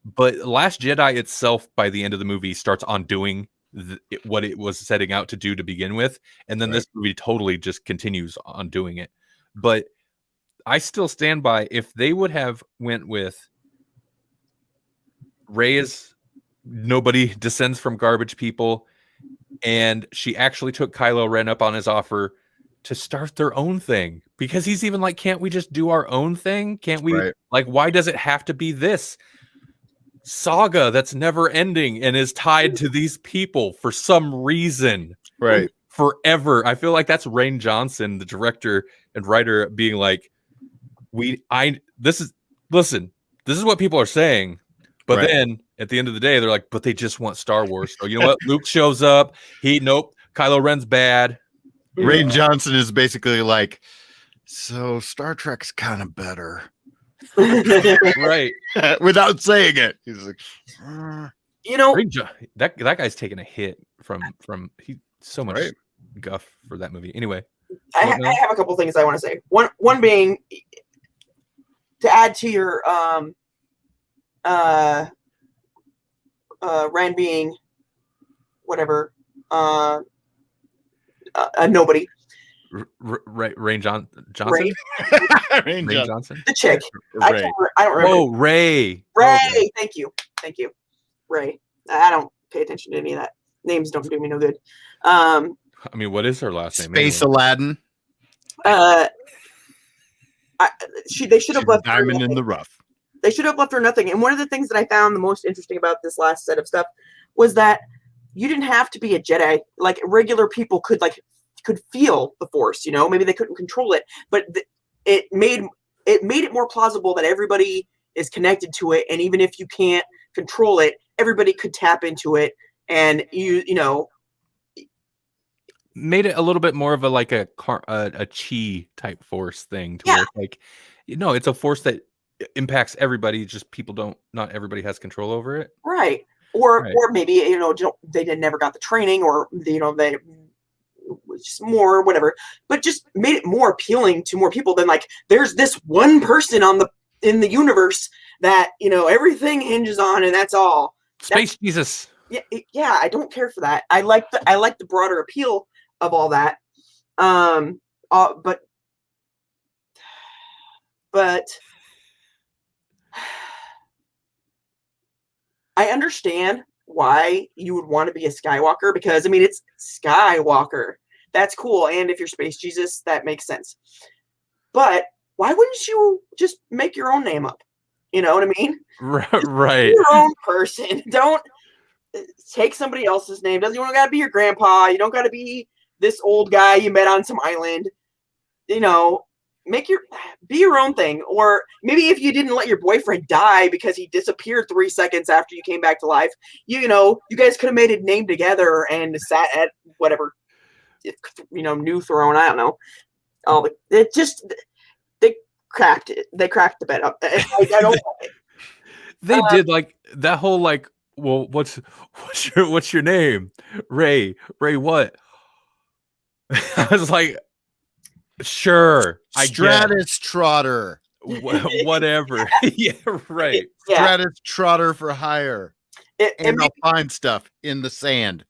But Last Jedi itself, by the end of the movie, starts on doing what it was setting out to do to begin with, and then this movie totally just continues on doing it. But I still stand by, if they would have went with Rey's nobody descends from garbage people, and she actually took Kylo Ren up on his offer to start their own thing, because he's even like, can't we just do our own thing? Can't we like, why does it have to be this saga that's never ending and is tied to these people for some reason? Right. Forever. I feel like that's Rian Johnson, the director and writer, being like, this is what people are saying. But then at the end of the day, they're like, but they just want Star Wars. So you know what? Luke shows up. Kylo Ren's bad. Rian Johnson is basically like, so Star Trek's kind of better. Right. Without saying it. He's like, that guy's taking a hit from he so much guff for that movie. Anyway. I have a couple things I want to say. One being, to add to your Ren being whatever, a nobody. Rian Johnson. Rian Johnson. The chick. I don't remember. Oh, Ray. Okay. Thank you. Ray. I don't pay attention to any of that. Names don't do me no good. I mean, what is her last name? Space anyway? Aladdin. They should have left diamond in the rough. They should have left her nothing. And one of the things that I found the most interesting about this last set of stuff was that you didn't have to be a Jedi. Like, regular people could feel the Force. Maybe they couldn't control it, but it made it more plausible that everybody is connected to it. And even if you can't control it, everybody could tap into it. And made it a little bit more of a chi type Force thing, to where it's like, it's a Force that impacts everybody. Just not everybody has control over it, right? Or maybe they never got the training, or they just more or whatever. But just made it more appealing to more people than like, there's this one person on the in the universe that, you know, everything hinges on, and that's all. Space Jesus. Yeah, I don't care for that. I like the broader appeal of all that. But I understand why you would want to be a Skywalker, because I mean, it's Skywalker. That's cool. And if you're Space Jesus, that makes sense. But why wouldn't you just make your own name up? You know what I mean? Right. Be your own person. Don't take somebody else's name. You don't got to be your grandpa. You don't got to be this old guy you met on some island. You know, be your own thing. Or maybe if you didn't let your boyfriend die because he disappeared 3 seconds after you came back to life, you know, you guys could have made a name together and sat at whatever, you know, New Throne. I don't know. They cracked it. They cracked the bed up. I don't like it. They did like that whole like, well, what's your name? Ray what? I was like, sure, I Stratus Trotter. Whatever. Yeah, right. Yeah. Stratus Trotter for hire. And I'll find stuff in the sand.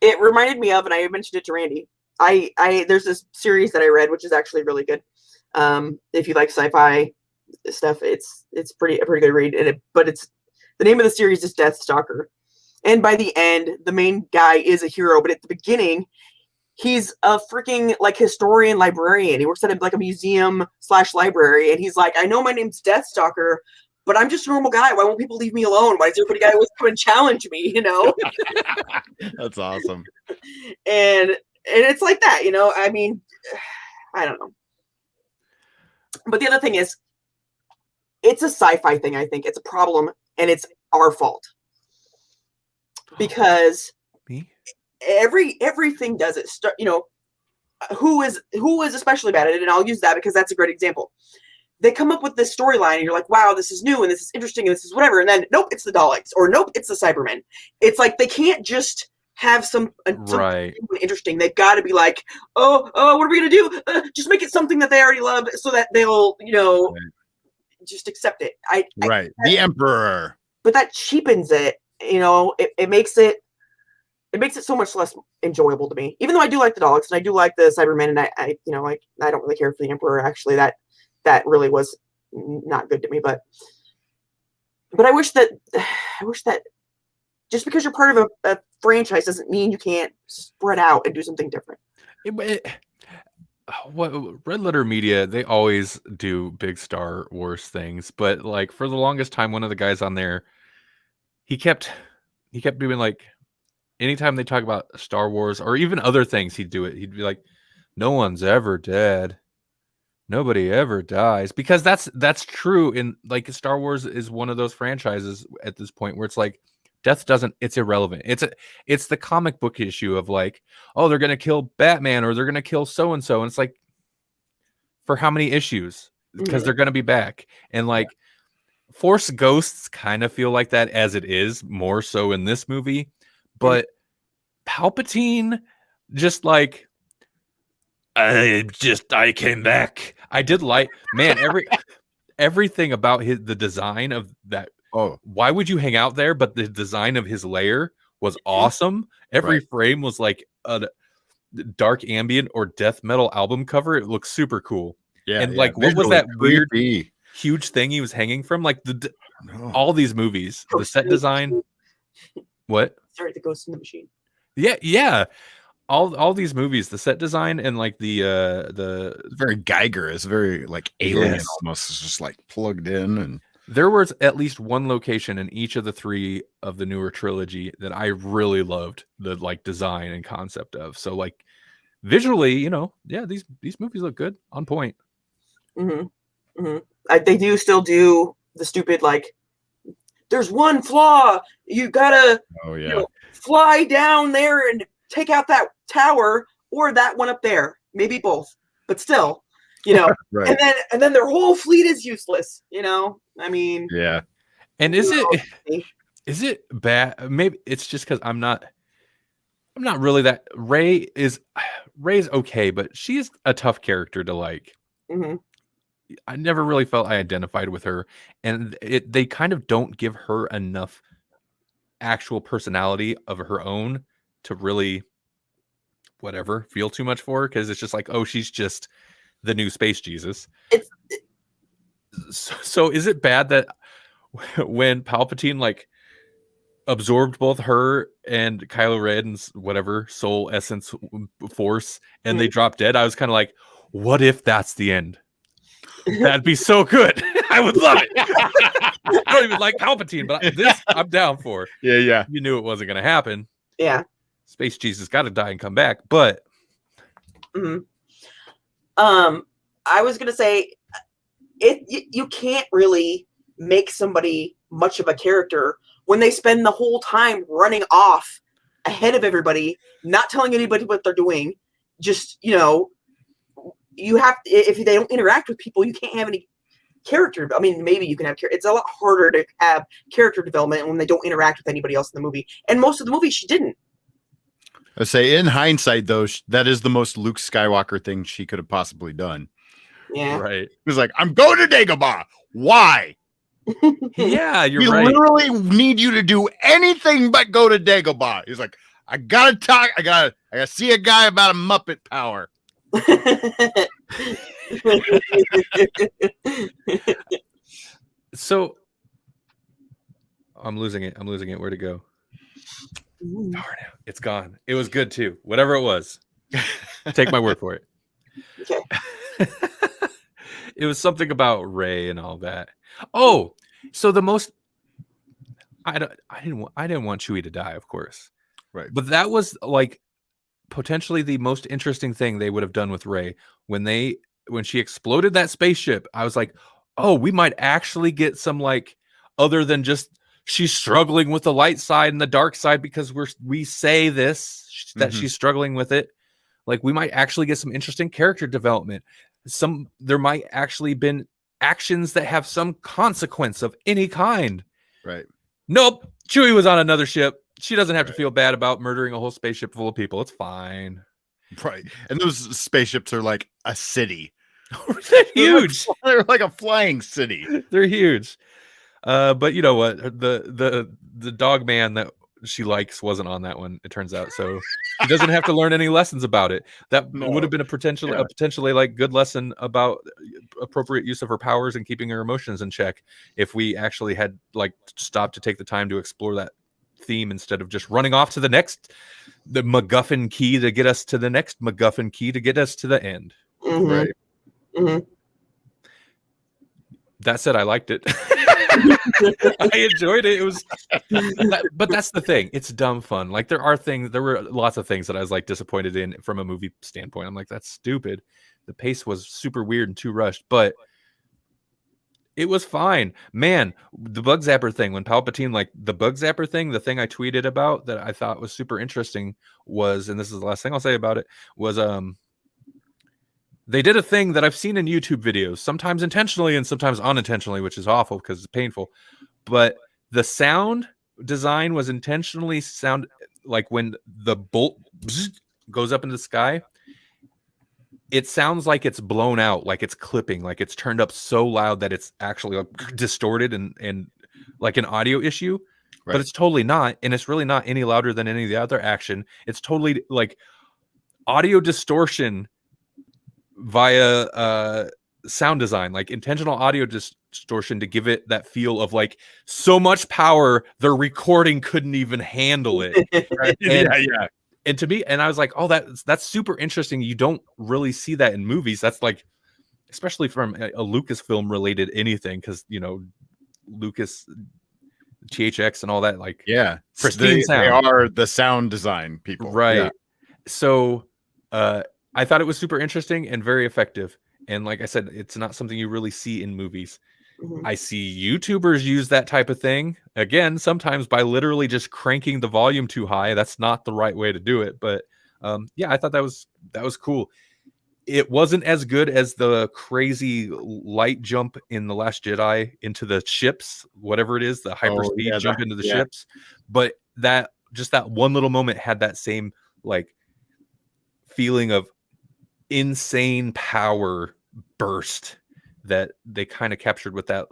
It reminded me of, and I mentioned it to Randy. There's this series that I read, which is actually really good. If you like sci-fi stuff, it's a pretty good read. But the name of the series is Deathstalker, and by the end, the main guy is a hero. But at the beginning, he's a freaking like historian librarian. He works at like a museum / library, and he's like, I know my name's Deathstalker, but I'm just a normal guy. Why won't people leave me alone? Why does everybody always come and challenge me? You know? That's awesome. And it's like that, you know. I mean, I don't know. But the other thing is, it's a sci-fi thing. I think it's a problem, and it's our fault because everything does it. You know, who is especially bad at it, and I'll use that because that's a great example. They come up with this storyline, and you're like, wow, this is new, and this is interesting, and this is whatever. And then, nope, it's the Daleks, or nope, it's the Cybermen. It's like they can't just have something interesting. They've got to be like, oh, what are we gonna do? Just make it something that they already love, so that they'll, you know, just accept it. The Emperor. But that cheapens it. You know, it makes it so much less enjoyable to me. Even though I do like the Daleks and I do like the Cybermen, and I you know, like, I don't really care for the Emperor. Actually, that really was not good to me. But I wish that just because you're part of a franchise doesn't mean you can't spread out and do something different. What Red Letter Media, they always do big Star Wars things, but like for the longest time, one of the guys on there, he kept doing like, anytime they talk about Star Wars or even other things, he'd do it. He'd be like, no one's ever dead. Nobody ever dies, because that's true. In like, Star Wars is one of those franchises at this point where it's like, death it's irrelevant. It's the comic book issue of like, oh, they're gonna kill Batman or they're gonna kill so and so, and it's like, for how many issues? Because they're gonna be back. And like, Force Ghosts kind of feel like that as it is, more so in this movie. But Palpatine, just like, I came back. I did like, man, everything about the design of that. Oh, why would you hang out there? But the design of his lair was awesome. Every frame was like a dark ambient or death metal album cover. It looks super cool. Yeah. And like, what was that weird huge thing he was hanging from? Like all these movies, the set design. What? Sorry, the Ghost in the Machine. Yeah. All these movies, the set design and like the very Geiger is very like alien almost. It's just like plugged in. And there was at least one location in each of the 3 of the newer trilogy that I really loved the like design and concept of. So like visually, you know, yeah, these movies look good, on point. They do still do the stupid like, there's one flaw. You gotta you know, fly down there and take out that tower or that one up there. Maybe both, but still, you know. And then their whole fleet is useless. You know, I mean, yeah. And is it bad? Maybe it's just because I'm not really that. Ray's okay, but she's a tough character to like. I never really felt I identified with her, and they kind of don't give her enough actual personality of her own to really feel too much for her, because it's just like, oh, she's just the new space Jesus. It's So is it bad that when Palpatine like absorbed both her and Kylo Ren's whatever soul essence force and they dropped dead, I was kind of like, what if that's the end? That'd be so good. I would love it. I don't even like Palpatine, but this I'm down for. Yeah. You knew it wasn't going to happen. Yeah. Space Jesus got to die and come back, but I was gonna say you can't really make somebody much of a character when they spend the whole time running off ahead of everybody, not telling anybody what they're doing. Just, you have, if they don't interact with people, you can't have any character. I mean, maybe you can have it's a lot harder to have character development when they don't interact with anybody else in the movie. And most of the movie she didn't. I say, in hindsight, though, that is the most Luke Skywalker thing she could have possibly done. Yeah. right. He was like, I'm going to Dagobah. Why? Yeah, you're We right. literally need you to do anything but go to Dagobah. He's like, I gotta talk. I gotta see a guy about a Muppet power. So I'm losing it. Where'd it go? Darn it. It's gone. It was good too. Whatever it was. Take my word for it. Okay. It was something about Rey and all that. Oh, so the most I didn't want Chewie to die, of course. Right. But that was like potentially the most interesting thing they would have done with Rey when she exploded that spaceship. I was like, oh, we might actually get some like other than just she's struggling with the light side and the dark side because we say this that she's struggling with it. Like we might actually get some interesting character development. There might actually been actions that have some consequence of any kind. Right. Nope. Chewie was on another ship. She doesn't have to feel bad about murdering a whole spaceship full of people. It's fine. Right. And those spaceships are like a city. They're huge. They're like a flying city. They're huge. But you know what? The dog man that she likes wasn't on that one, it turns out. So she doesn't have to learn any lessons about it. That would have been a potentially like good lesson about appropriate use of her powers and keeping her emotions in check if we actually had like stopped to take the time to explore that theme instead of just running off to the MacGuffin key to get us to the next MacGuffin key to get us to the end. Right. That said, I liked it. I enjoyed it. It was, but that's the thing. It's dumb fun. Like there were lots of things that I was like disappointed in from a movie standpoint. I'm like, that's stupid. The pace was super weird and too rushed, but it was fine. Man, the bug zapper thing, when Palpatine, like the bug zapper thing, the thing I tweeted about that I thought was super interesting was, and this is the last thing I'll say about it, was they did a thing that I've seen in YouTube videos, sometimes intentionally and sometimes unintentionally, which is awful because it's painful. But the sound design was intentionally sound like when the bolt goes up into the sky, it sounds like it's blown out, like it's clipping, like it's turned up so loud that it's actually like distorted and like an audio issue. Right. But it's totally not. And it's really not any louder than any of the other action. It's totally like audio distortion via sound design, like intentional audio distortion to give it that feel of like so much power the recording couldn't even handle it. Right? Yeah. And to me, and I was like, oh, that's super interesting. You don't really see that in movies. That's like, especially from a Lucasfilm related anything, because Lucas, THX, and all that, like pristine sound. They are the sound design people, right? Yeah. So, I thought it was super interesting and very effective. And like I said, it's not something you really see in movies. I see YouTubers use that type of thing. Again, sometimes by literally just cranking the volume too high. That's not the right way to do it. But yeah, I thought that was cool. It wasn't as good as the crazy light jump in The Last Jedi into the ships, whatever it is, the hyperspeed jump into the ships. But that one little moment had that same like feeling of insane power burst that they kind of captured with that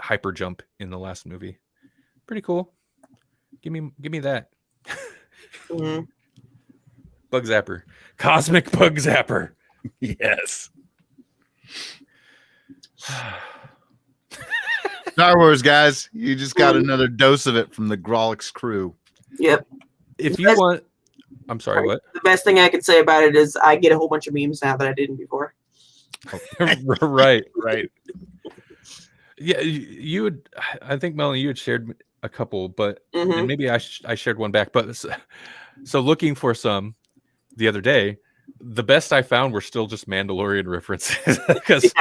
hyper jump in the last movie. Pretty cool. Give me that. Mhm. Bug zapper. Cosmic bug zapper. Yes. Star Wars, guys. You just got another dose of it from the Grolix crew. Yep. If you want, I'm sorry, what? The best thing I can say about it is I get a whole bunch of memes now that I didn't before. Right. Right. Yeah, you would. I think Melanie, you had shared a couple, but and maybe I shared one back. But so looking for some the other day, the best I found were still just Mandalorian references, because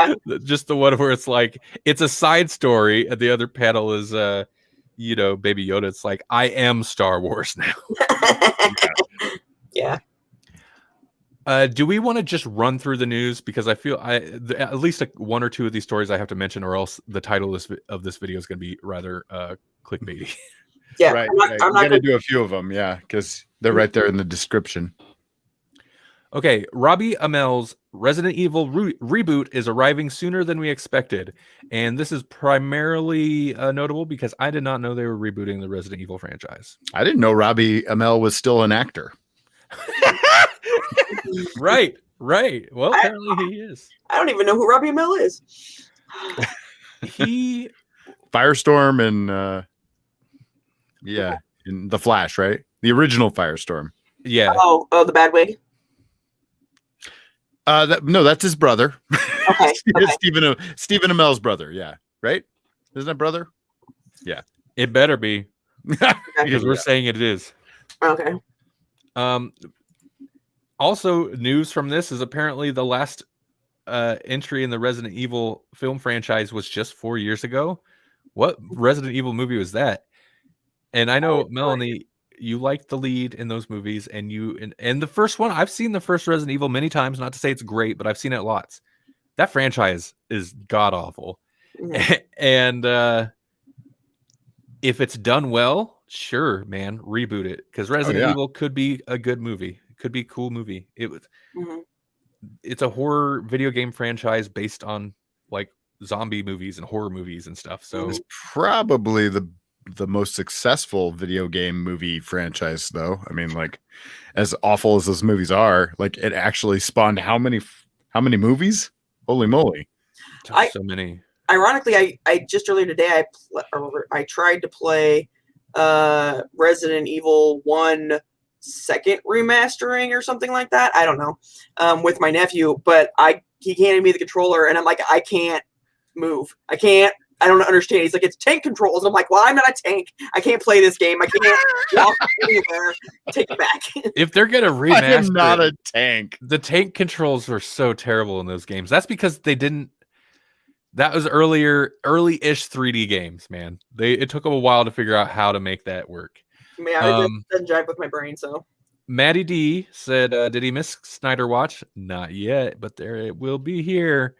just the one where it's like it's a side story, and the other panel is Baby Yoda. It's like, I am Star Wars now. Yeah. Do we want to just run through the news, because I feel at least one or two of these stories I have to mention, or else the title of this video is going to be rather clickbaity. Yeah, right. I'm not going to do a few of them, yeah, because they're right there in the description. Okay, Robbie Amel's Resident Evil reboot is arriving sooner than we expected, and this is primarily notable because I did not know they were rebooting the Resident Evil franchise. I didn't know Robbie Amell was still an actor. Right. Well, apparently he is. I don't even know who Robbie Amell is. He Firestorm and in The Flash, right? The original Firestorm. Yeah. Oh, the bad wig. No, that's his brother. Okay. Stephen Amell's brother. Yeah, right. Isn't that brother? Yeah, it better be, because we're saying it is. Okay. Also, news from this is apparently the last entry in the Resident Evil film franchise was just 4 years ago. What Resident Evil movie was that? And I know, Melanie, you liked the lead in those movies, and the first one, I've seen the first Resident Evil many times. Not to say it's great, but I've seen it lots. That franchise is god awful. Mm-hmm. And if it's done well, sure, man, reboot it, because Resident Evil could be a good movie. It could be a cool movie. It's a horror video game franchise based on like zombie movies and horror movies and stuff. So it's probably the most successful video game movie franchise, though. I mean, like, as awful as those movies are, like, it actually spawned how many movies? Holy moly. So many. Ironically, I just earlier today I tried to play Resident Evil 1 second remastering or something like that. I don't know. With my nephew, but he handed me the controller and I'm like, I can't move. I don't understand. He's like, it's tank controls. I'm like, well, I'm not a tank. I can't play this game. I can't walk anywhere. Take it back. If they're gonna remaster, I am not a tank. The tank controls were so terrible in those games. That's because they didn't. That was early-ish 3D games, man. It took them a while to figure out how to make that work. Yeah, it doesn't jive with my brain. So Maddie D said, did he miss Snyder Watch? Not yet, but it will be here.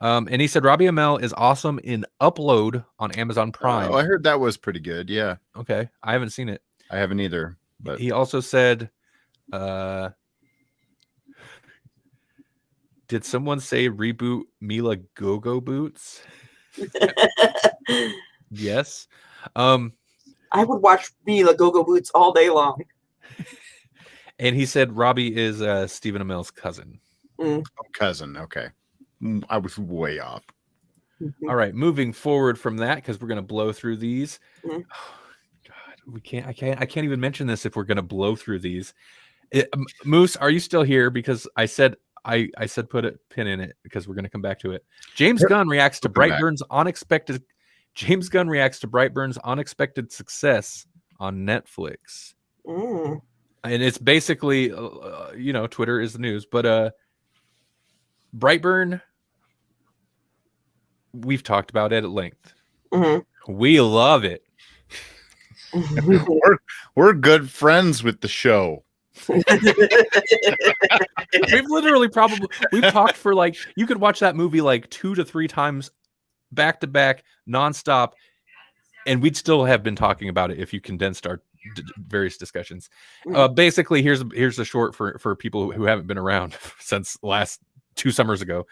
And he said Robbie Amell is awesome in Upload on Amazon Prime. Oh, I heard that was pretty good. Yeah. Okay. I haven't seen it. I haven't either. But he also said, did someone say reboot Mila Go-Go Boots? Yes. I would watch Mila Go-Go Boots all day long. And he said Robbie is Stephen Amell's cousin. Oh, cousin. Okay. I was way off. All right, moving forward from that, because we're going to blow through these. Oh, God, I can't even mention this if we're going to blow through these. Moose, are you still here? Because I said put a pin in it, because we're going to come back to it. James Gunn reacts to Brightburn's unexpected success on Netflix. And it's basically, Twitter is the news, but Brightburn, we've talked about it at length. We love it. We're good friends with the show. We've talked for you could watch that movie 2 to 3 times back to back nonstop, and we'd still have been talking about it if you condensed our various discussions. Basically, here's a short for people who haven't been around since last 2 summers ago.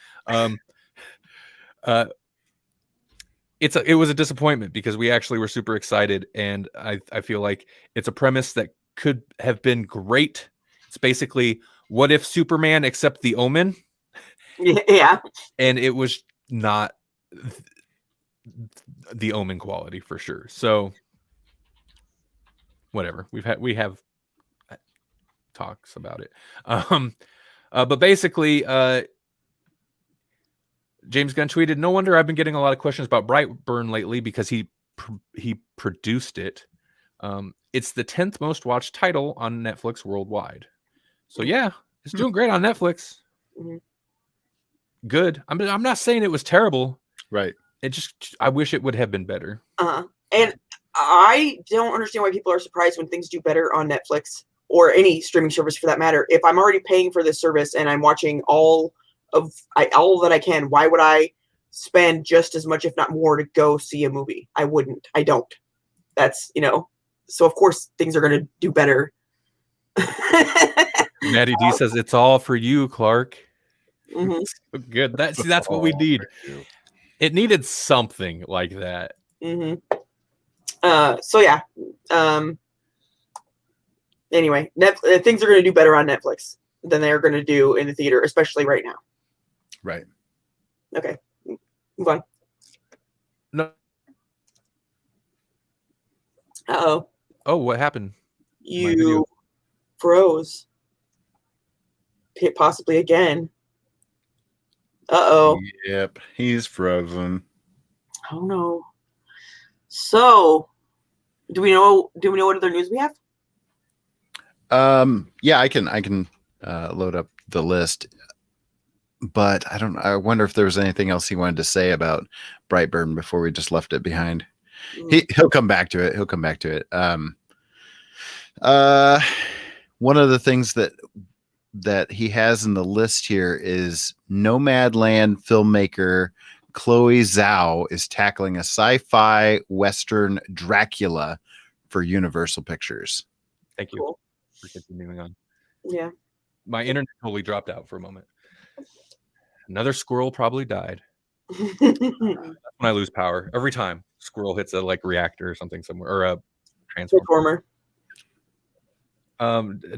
It was a disappointment because we actually were super excited, and I feel like it's a premise that could have been great. It's basically what if Superman except the Omen, Yeah. and it was not the Omen quality for sure. So whatever, we have talks about it. But basically, James Gunn tweeted, "No wonder I've been getting a lot of questions about Brightburn lately because he produced it. It's the 10th most watched title on Netflix worldwide. So yeah, it's doing great on Netflix. Mm-hmm. Good. I'm not saying it was terrible. Right. I wish it would have been better. And I don't understand why people are surprised when things do better on Netflix or any streaming service for that matter. If I'm already paying for this service and I'm watching all that I can, why would I spend just as much, if not more, to go see a movie? I wouldn't. I don't. That's, so of course things are going to do better. Maddie D says it's all for you, Clark. Mm-hmm. So good. That's what we need. It needed something like that. Mm-hmm. So yeah. Anyway, things are going to do better on Netflix than they're going to do in the theater, especially right now. Right. Okay. Move on. No. Uh-oh. Oh, what happened? You froze. Possibly again. Uh-oh. Yep, he's frozen. Oh no. So, do we know what other news we have? Yeah, I can load up the list. But I wonder if there was anything else he wanted to say about Brightburn before we just left it behind. He'll come back to it. One of the things that he has in the list here is Nomadland filmmaker Chloe Zhao is tackling a sci-fi Western Dracula for Universal Pictures. Thank you Cool. for continuing on. Yeah. My internet totally dropped out for a moment. Another squirrel probably died. That's when I lose power. Every time squirrel hits a reactor or something somewhere, or a transformer.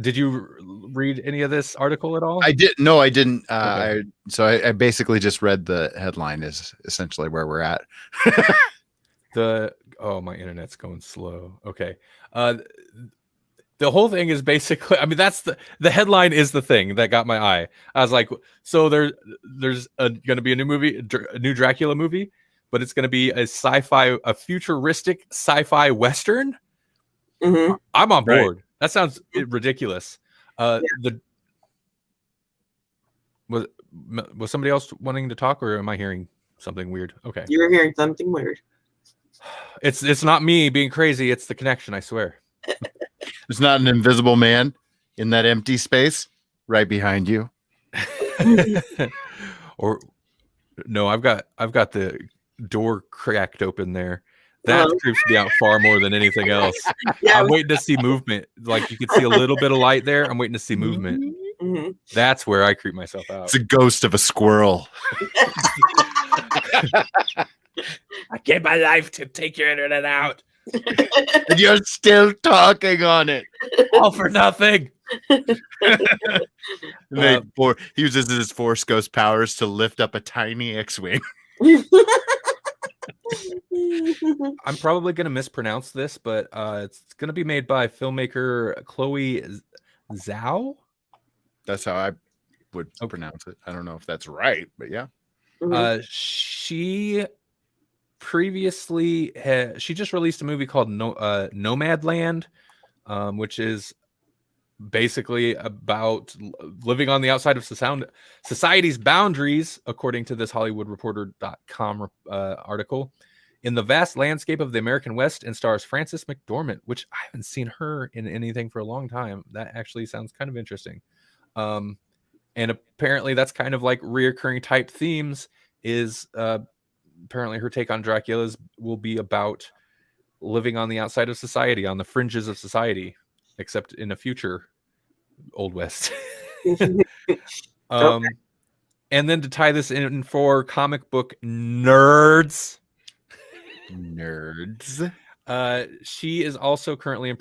Did you read any of this article at all? I did. No, I didn't. Okay. I basically just read the headline is essentially where we're at. My internet's going slow. Okay. The whole thing is basically, that's the headline is the thing that got my eye. I was like, so there's going to be a new Dracula movie, but it's going to be a futuristic sci-fi Western. Mm-hmm. I'm on board. Right. That sounds ridiculous. Was somebody else wanting to talk, or am I hearing something weird? Okay. You were hearing something weird. It's not me being crazy. It's the connection, I swear. There's not an invisible man in that empty space right behind you. Or no, I've got the door cracked open there. That creeps me out far more than anything else. Yeah, I'm waiting to see movement. Like you can see a little bit of light there. I'm waiting to see movement. Mm-hmm. That's where I creep myself out. It's a ghost of a squirrel. I gave my life to take your internet out. And you're still talking on it. All for nothing. He uses his Force Ghost powers to lift up a tiny X-Wing. I'm probably going to mispronounce this, but it's going to be made by filmmaker Chloe Zhao. That's how I would pronounce it. I don't know if that's right, but yeah. She previously she just released a movie called Nomadland, which is basically about living on the outside of society's boundaries, according to this HollywoodReporter.com article, in the vast landscape of the American West, and stars Frances McDormand, which I haven't seen her in anything for a long time. That actually sounds kind of interesting. And apparently that's kind of like reoccurring type themes is apparently her take on Dracula's will be about living on the outside of society, on the fringes of society, except in a future Old West. Okay. And then to tie this in for comic book nerds, she is also currently in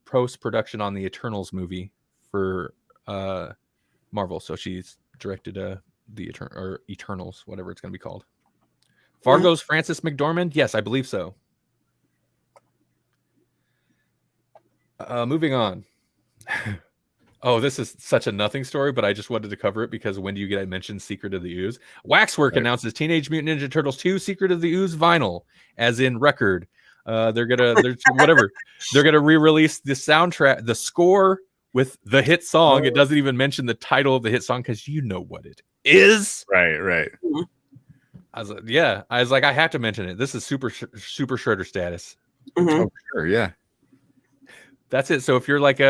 post-production on the Eternals movie for Marvel. So she's directed the Eternals, whatever it's going to be called. Fargo's Frances McDormand? Yes, I believe so. Moving on. Oh, this is such a nothing story, but I just wanted to cover it because when do you get I mentioned Secret of the Ooze? Waxwork announces Teenage Mutant Ninja Turtles 2 Secret of the Ooze vinyl, as in record. They're gonna re-release the soundtrack, the score with the hit song. It doesn't even mention the title of the hit song because you know what it is. Right. I was like, I have to mention it. This is super shredder status. Mm-hmm. Oh, sure, yeah. That's it. So if you're like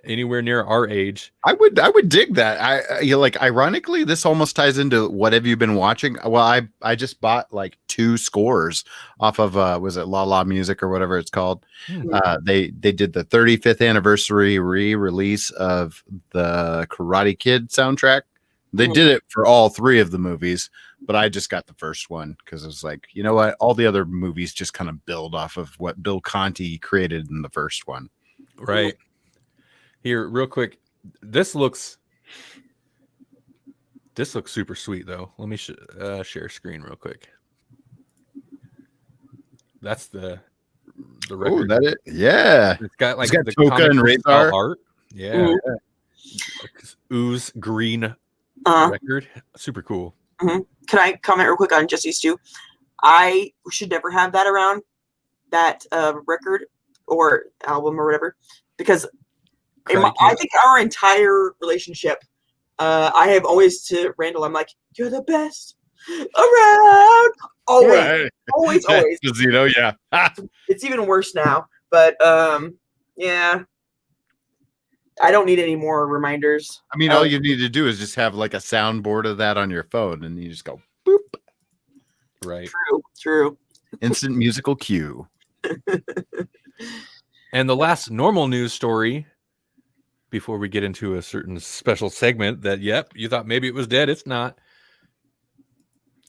anywhere near our age, I would dig that. Ironically, this almost ties into what have you been watching? Well, I just bought like 2 scores off of was it La La Music or whatever it's called. They did the 35th anniversary re-release of the Karate Kid soundtrack. They did it for all 3 of the movies, but I just got the first one because it was like, you know what, all the other movies just kind of build off of what Bill Conti created in the first one. Right. Here, real quick, this looks super sweet though. Let me share screen real quick. That's the record. Oh, that it? Yeah. It's got like the Toka and Razor art. Yeah. Ooze green record. Super cool. Mm-hmm. Can I comment real quick on Justice 2? I should never have that around, that record or album or whatever, because I think our entire relationship, I have always to Randall, I'm like, you're the best around. Always. Right. Always. Yeah. It's even worse now. But yeah. I don't need any more reminders. I mean, all you need to do is just have like a soundboard of that on your phone and you just go boop. Right. True. Instant musical cue. And the last normal news story before we get into a certain special segment that, yep, you thought maybe it was dead. It's not.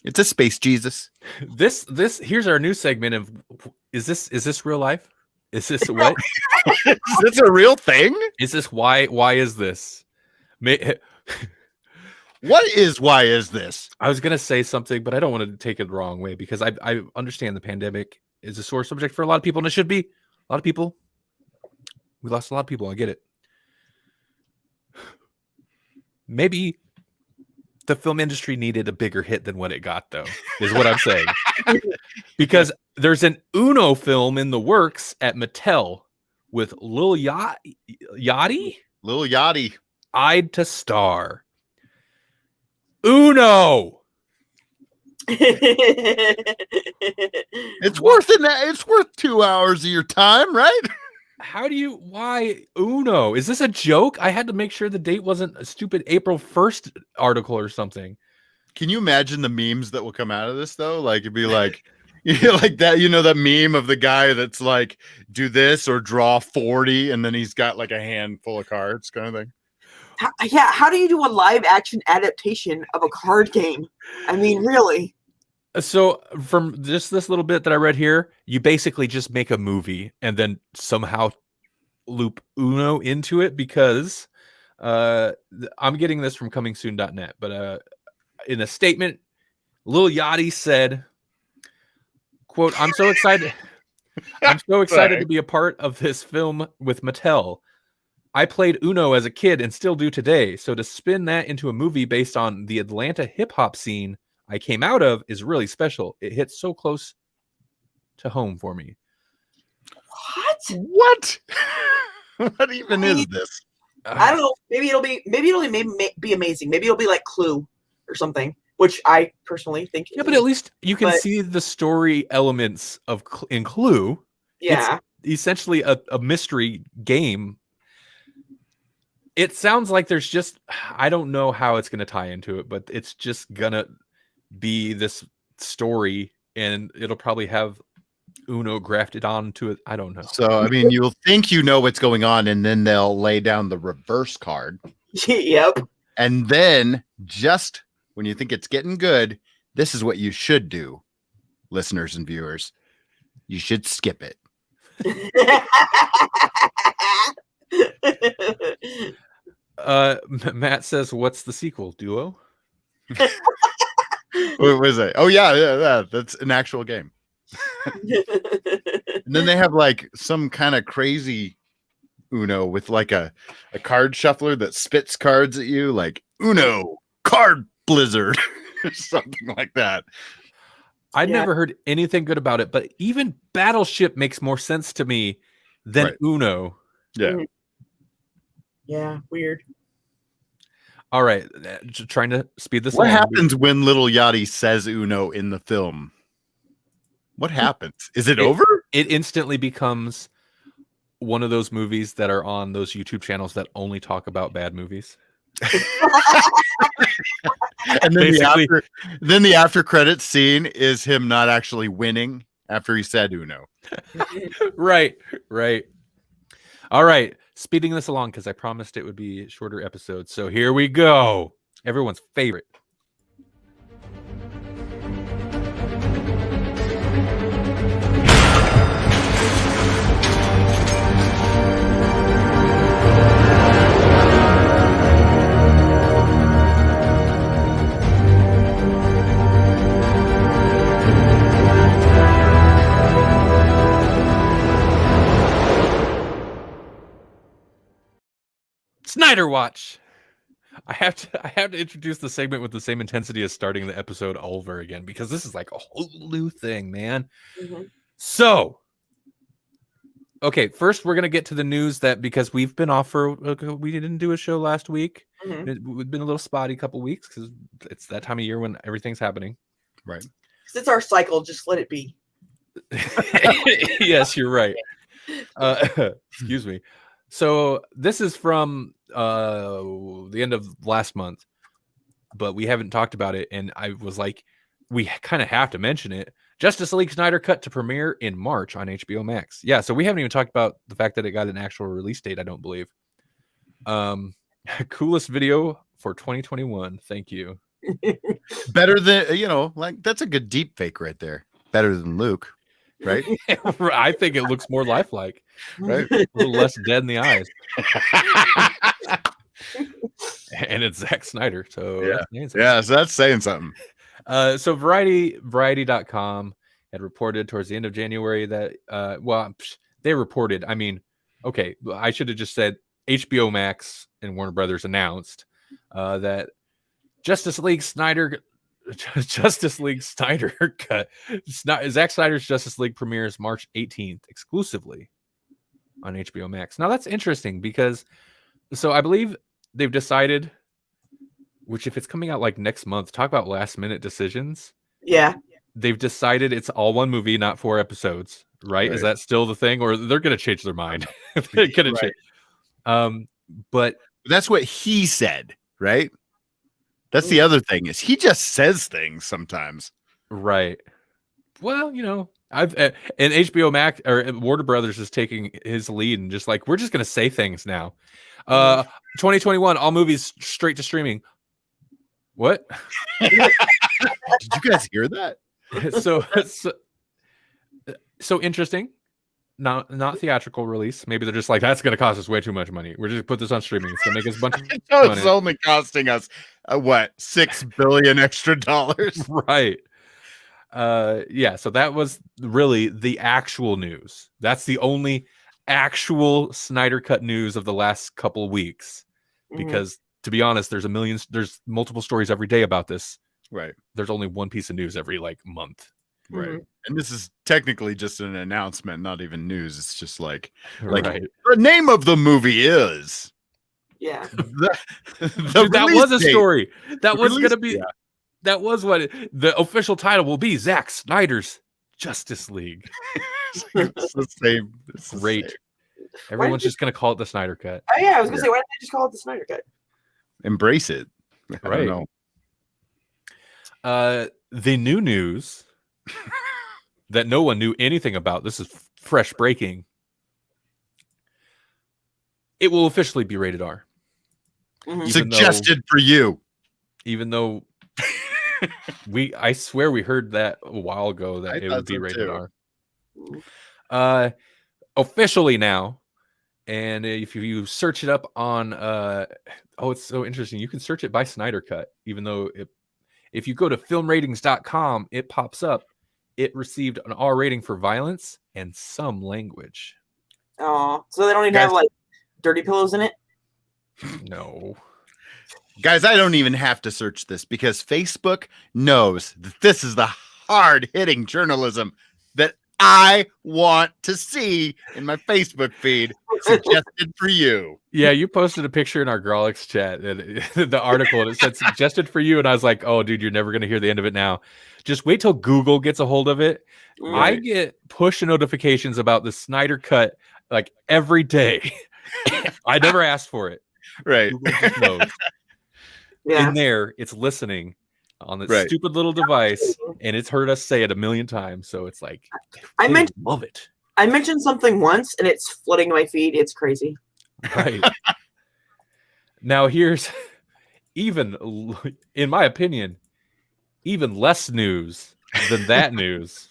It's a space Jesus. This here's our new segment of is this real life? Is this what? Is this a real thing? Is this why is this? Why is this? I was gonna say something, but I don't want to take it the wrong way because I understand the pandemic is a sore subject for a lot of people, and it should be. A lot of people. We lost a lot of people. I get it. Maybe the film industry needed a bigger hit than what it got, though, is what I'm saying. Because there's an Uno film in the works at Mattel with Lil Yachty? Lil Yachty. Eyed to star. Uno! It's worth it. It's worth 2 hours of your time, right? Why Uno? Is this a joke? I had to make sure the date wasn't a stupid April 1st article or something. Can you imagine the memes that will come out of this though? Like it'd be like, like that, that meme of the guy that's like, do this or draw 40. And then he's got like a handful of cards kind of thing. How do you do a live action adaptation of a card game? I mean, really? So from just this little bit that I read here, you basically just make a movie and then somehow loop Uno into it because I'm getting this from comingsoon.net, but in a statement, Lil Yachty said, quote, I'm so excited to be a part of this film with Mattel. I played Uno as a kid and still do today. So to spin that into a movie based on the Atlanta hip hop scene I came out of is really special. It hits so close to home for me. What? What even is this? I don't know. Maybe it'll be amazing. Maybe it'll be like Clue or something, which I personally think. Yeah, but at least you can see the story elements in Clue. Yeah, it's essentially a mystery game. It sounds like there's just I don't know how it's going to tie into it, but it's just gonna be this story and it'll probably have Uno grafted onto it. I don't know. So, I mean, you'll think you know what's going on and then they'll lay down the reverse card. Yep. And then just when you think it's getting good, this is what you should do, listeners and viewers. You should skip it. Matt says, "What's the sequel? Duo?" What was it? Oh yeah, that's an actual game. And then they have like some kind of crazy Uno with like a card shuffler that spits cards at you, like Uno card blizzard or something like that. I'd never heard anything good about it, but even Battleship makes more sense to me than Uno. Yeah. Yeah, weird. All right, trying to speed this What along. happens when Little Yachty says Uno in the film? What happens? Is it over? It instantly becomes one of those movies that are on those YouTube channels that only talk about bad movies. And then the after credits scene is him not actually winning after he said Uno. Right. All right, speeding this along because I promised it would be shorter episodes. So here we go. Everyone's favorite. Snyder Watch. I have to introduce the segment with the same intensity as starting the episode all over again because this is like a whole new thing, man. Mm-hmm. So, okay, first we're gonna get to the news that because we've been off for we didn't do a show last week. Mm-hmm. We've been a little spotty a couple weeks because it's that time of year when everything's happening. Right. Because it's our cycle. Just let it be. Yes, you're right. Excuse me. So this is from the end of last month, but we haven't talked about it. And I was like, we kind of have to mention it. Justice League Snyder Cut to premiere in March on HBO Max. Yeah, so we haven't even talked about the fact that it got an actual release date, I don't believe. Coolest video for 2021. Thank you. Better than, like that's a good deep fake right there. Better than Luke. Right? I think it looks more lifelike, right? A little less dead in the eyes. And it's Zack Snyder, so so that's saying something. So variety.com had reported towards the end of January that they reported, I mean, okay, I should have just said HBO Max and Warner Brothers announced that Justice League Snyder Cut. Zack Snyder's Justice League premieres March 18th exclusively on HBO Max. Now that's interesting because I believe they've decided, which if it's coming out like next month, talk about last minute decisions. Yeah. They've decided it's all one movie, not 4 episodes, right? Is that still the thing? Or they're going to change their mind? They're going to change. But that's what he said, right? That's the other thing is he just says things sometimes. Right. Well, I've and HBO Max or Warner Brothers is taking his lead and just like, we're just going to say things now. 2021, all movies straight to streaming. What? Did you guys hear that? So interesting. Not theatrical release. Maybe they're just like, that's going to cost us way too much money. We're just put this on streaming. It's going to make us a bunch of money. It's only costing us $6 billion extra dollars? Right. So that was really the actual news. That's the only actual Snyder Cut news of the last couple of weeks. Because to be honest, there's multiple stories every day about this. Right. There's only one piece of news every month. Right. And this is technically just an announcement, not even news. It's just like the name of the movie is. Yeah. Dude, that was a story. That was going to be. Yeah. That was what the official title will be. Zack Snyder's Justice League. It's the same. It's great. Everyone's just going to call it the Snyder Cut. Oh yeah, I was going to say, why didn't they just call it the Snyder Cut? Embrace it. I don't know. The new news that no one knew anything about. This is fresh breaking. It will officially be rated R. Suggested for you. Even though I swear we heard that a while ago that it would be rated R. Officially now, and if you search it up on it's so interesting. You can search it by Snyder Cut, even though if you go to filmratings.com, it pops up. It received an R rating for violence and some language. Oh, so they don't even have like dirty pillows in it? No. Guys, I don't even have to search this because Facebook knows that this is the hard-hitting journalism that I want to see in my Facebook feed. Suggested for you. Yeah, you posted a picture in our Grolix chat, the article, and it said suggested for you. And I was like, oh, dude, you're never going to hear the end of it now. Just wait till Google gets a hold of it. Right. I get push notifications about the Snyder Cut like every day. I never asked for it. Right. Google just knows. Yeah. In there, it's listening on this stupid little device, and it's heard us say it a million times. So it's like, I love it. I mentioned something once, and it's flooding my feed. It's crazy. Right. Now, here's even, in my opinion, even less news than that news.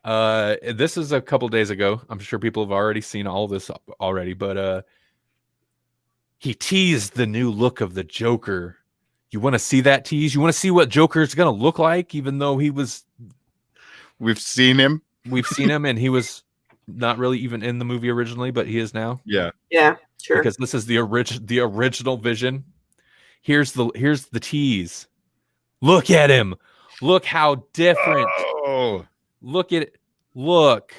This is a couple days ago. I'm sure people have already seen all this already, but he teased the new look of the Joker. You want to see that tease? You want to see what Joker's going to look like, even though we've seen him, and he was not really even in the movie originally, but he is now. Yeah, sure. Because this is the original vision. Here's the tease. Look at him. Look how different. Oh. Look at it. Look.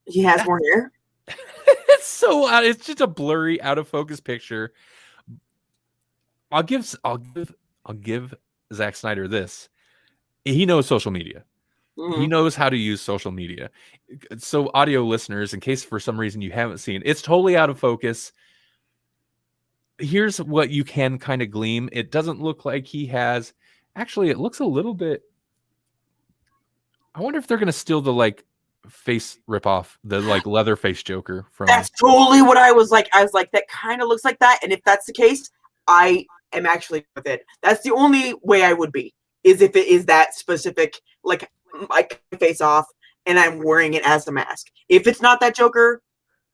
He has more hair. It's so it's just a blurry, out of focus picture. I'll give Zack Snyder this. He knows social media. Mm-hmm. He knows how to use social media. So audio listeners, in case for some reason you haven't seen, it's totally out of focus. Here's what you can kind of glean. It doesn't look like he has. Actually, it looks a little bit. I wonder if they're going to steal the face ripoff, the leather face Joker from. That's totally what I was like. I was like, that kind of looks like that. And if that's the case, I am actually with it. That's the only way I would be, is if it is that specific, like my face off and I'm wearing it as the mask. If it's not that Joker,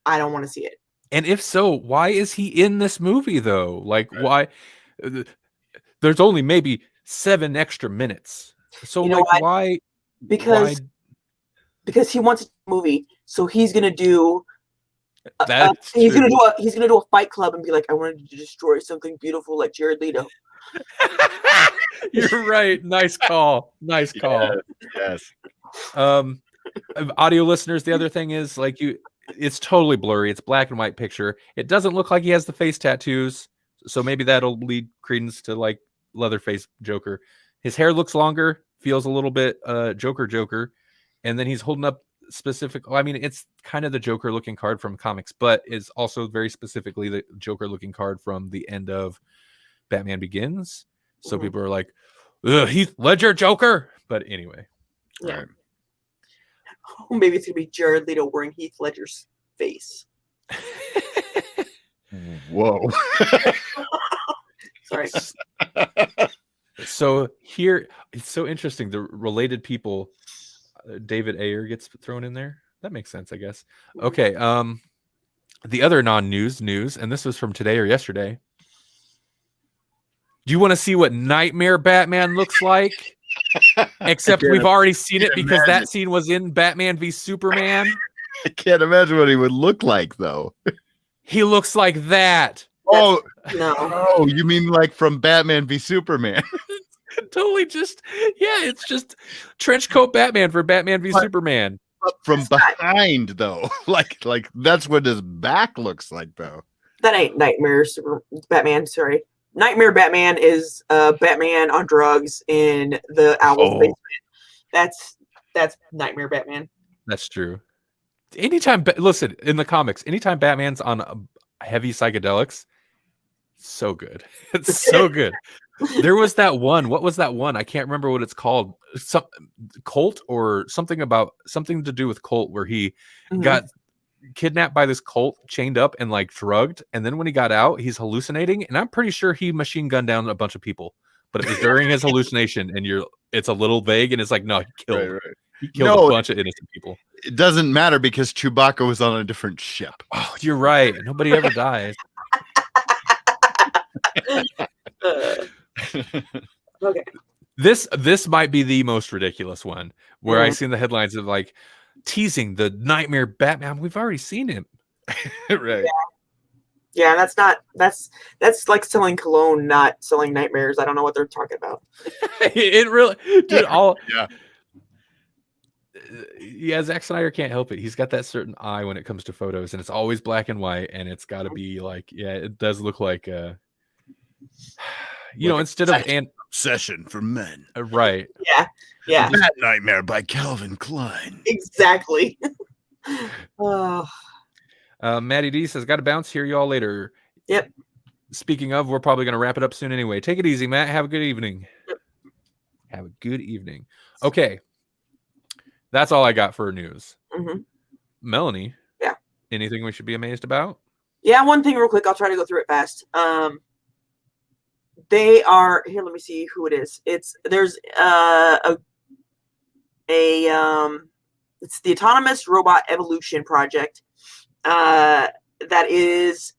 I don't want to see it. And if so, why is he in this movie though? Why? There's only maybe 7 extra minutes. So why? Because he wants a movie, so he's gonna do. He's gonna do a Fight Club and be like, I wanted to destroy something beautiful like Jared Leto. You're right. Nice call. Nice call. Yes. Audio listeners, the other thing is it's totally blurry. It's black and white picture. It doesn't look like he has the face tattoos, so maybe that'll lead credence to Leatherface Joker. His hair looks longer, feels a little bit Joker, and then he's holding up it's kind of the Joker looking card from comics, but it's also very specifically the Joker looking card from the end of Batman Begins. So people are like, Heath Ledger Joker. But anyway. Yeah. Right. Maybe it's gonna be Jared Leto wearing Heath Ledger's face. Whoa. Sorry. So here, it's so interesting. The related people, David Ayer gets thrown in there. That makes sense, I guess. Okay. The other non-news, and this was from today or yesterday. Do you want to see what Nightmare Batman looks like? Except we've already seen it because that scene was in Batman v Superman. I can't imagine what he would look like, though. He looks like that. Oh, no. Oh, you mean from Batman v Superman? Totally it's just trench coat Batman for Batman v Superman. From behind, though. Like that's what his back looks like, though. That ain't Nightmare Batman, sorry. Nightmare Batman is Batman on drugs in the Owl's basement. That's Nightmare Batman. That's true. Listen, in the comics, anytime Batman's on heavy psychedelics, so good. It's so good. There was that one. What was that one? I can't remember what it's called. Some Colt or something to do with Colt, where he got kidnapped by this cult, chained up and like drugged, and then when he got out, he's hallucinating, and I'm pretty sure he machine gunned down a bunch of people, but it was during his hallucination, and it's a little vague, and it's like, no, he killed a bunch of innocent people. It doesn't matter because Chewbacca was on a different ship. Oh, you're right. Nobody ever dies. Okay. This might be the most ridiculous one where I seen the headlines of like teasing the Nightmare Batman. We've already seen him. Right. Yeah, that's like selling cologne, not selling nightmares. I don't know what they're talking about. It really, dude, Yeah, Zack Snyder can't help it. He's got that certain eye when it comes to photos, and it's always black and white, and it's got to be like, yeah, it does look like instead of an obsession for men. Right. Yeah. That Nightmare by Calvin Klein. Exactly. Maddie D says, got to bounce. Hear y'all later. Yep. Speaking of, we're probably going to wrap it up soon anyway. Take it easy, Matt. Have a good evening. Yep. Have a good evening. Okay. That's all I got for news. Mm-hmm. Melanie. Yeah. Anything we should be amazed about? Yeah, one thing real quick. I'll try to go through it fast. They are here. Let me see who it is. It's the Autonomous Robot Evolution Project that is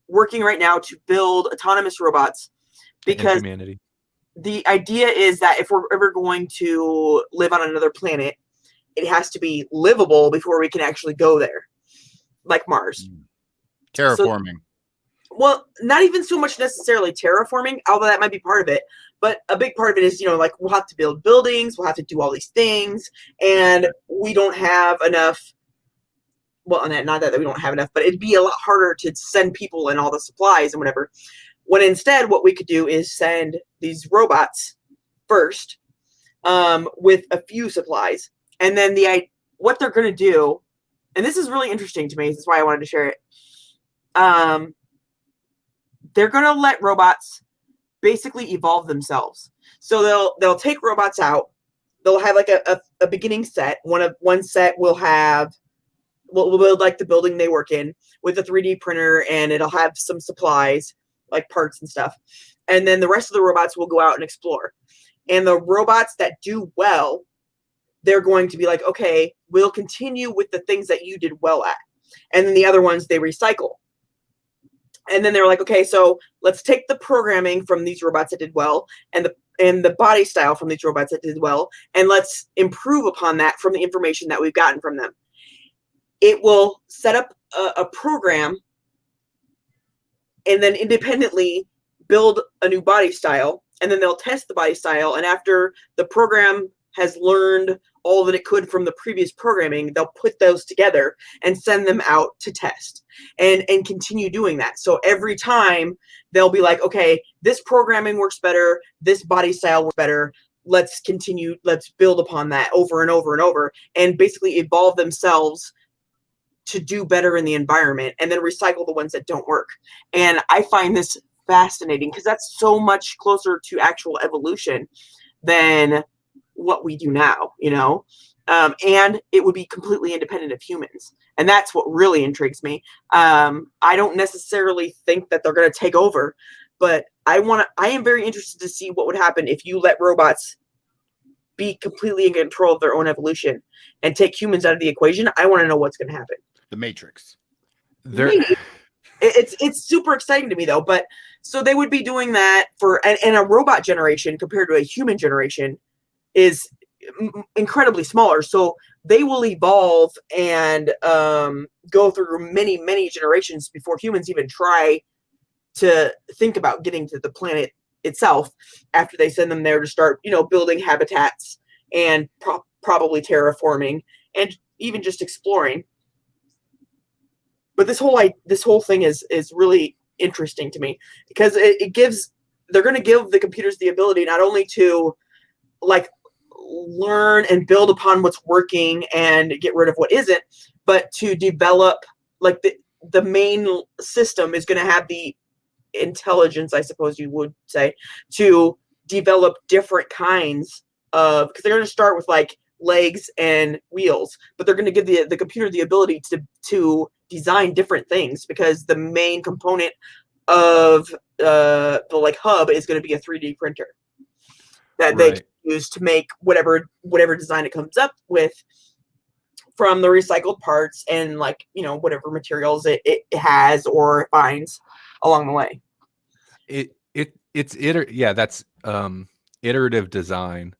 working right now to build autonomous robots, because humanity. The idea is that if we're ever going to live on another planet, it has to be livable before we can actually go there, like Mars. Terraforming. Well, not even so much necessarily terraforming, although that might be part of it. But a big part of it is, like we'll have to build buildings, we'll have to do all these things, and we don't have enough. Well, not that we don't have enough, but it'd be a lot harder to send people and all the supplies and whatever. When instead, what we could do is send these robots first with a few supplies. And then what they're going to do, and this is really interesting to me, this is why I wanted to share it. They're going to let robots basically evolve themselves. So they'll take robots out. They'll have like a beginning set. One set will build like the building they work in with a 3D printer, and it'll have some supplies like parts and stuff. And then the rest of the robots will go out and explore. And the robots that do well, they're going to be like, okay, we'll continue with the things that you did well at. And then the other ones, they recycle. And then they're like, okay, so let's take the programming from these robots that did well and the body style from these robots that did well, and let's improve upon that from the information that we've gotten from them. It will set up a program and then independently build a new body style, and then they'll test the body style. And after the program has learned all that it could from the previous programming, they'll put those together and send them out to test and continue doing that. So every time they'll be like, okay, this programming works better, this body style works better, let's continue, let's build upon that over and over and over, and basically evolve themselves to do better in the environment, and then recycle the ones that don't work. And I find this fascinating because that's so much closer to actual evolution than what we do now, and it would be completely independent of humans. And that's what really intrigues me. I don't necessarily think that they're going to take over, but I am very interested to see what would happen if you let robots be completely in control of their own evolution and take humans out of the equation. I want to know what's going to happen. The Matrix. It's super exciting to me though. But so they would be doing that and a robot generation compared to a human generation is incredibly smaller. So they will evolve and go through many, many generations before humans even try to think about getting to the planet itself, after they send them there to start, building habitats and probably terraforming and even just exploring. But this whole thing is really interesting to me because they're going to give the computers the ability not only to like learn and build upon what's working and get rid of what isn't, but to develop, like the main system is going to have the intelligence, I suppose you would say, to develop different kinds of, because they're going to start with like legs and wheels, but they're going to give the computer the ability to design different things, because the main component of the like hub is going to be a 3D printer that they can use to make whatever design it comes up with from the recycled parts and like, you know, whatever materials it has or finds along the way. That's iterative design.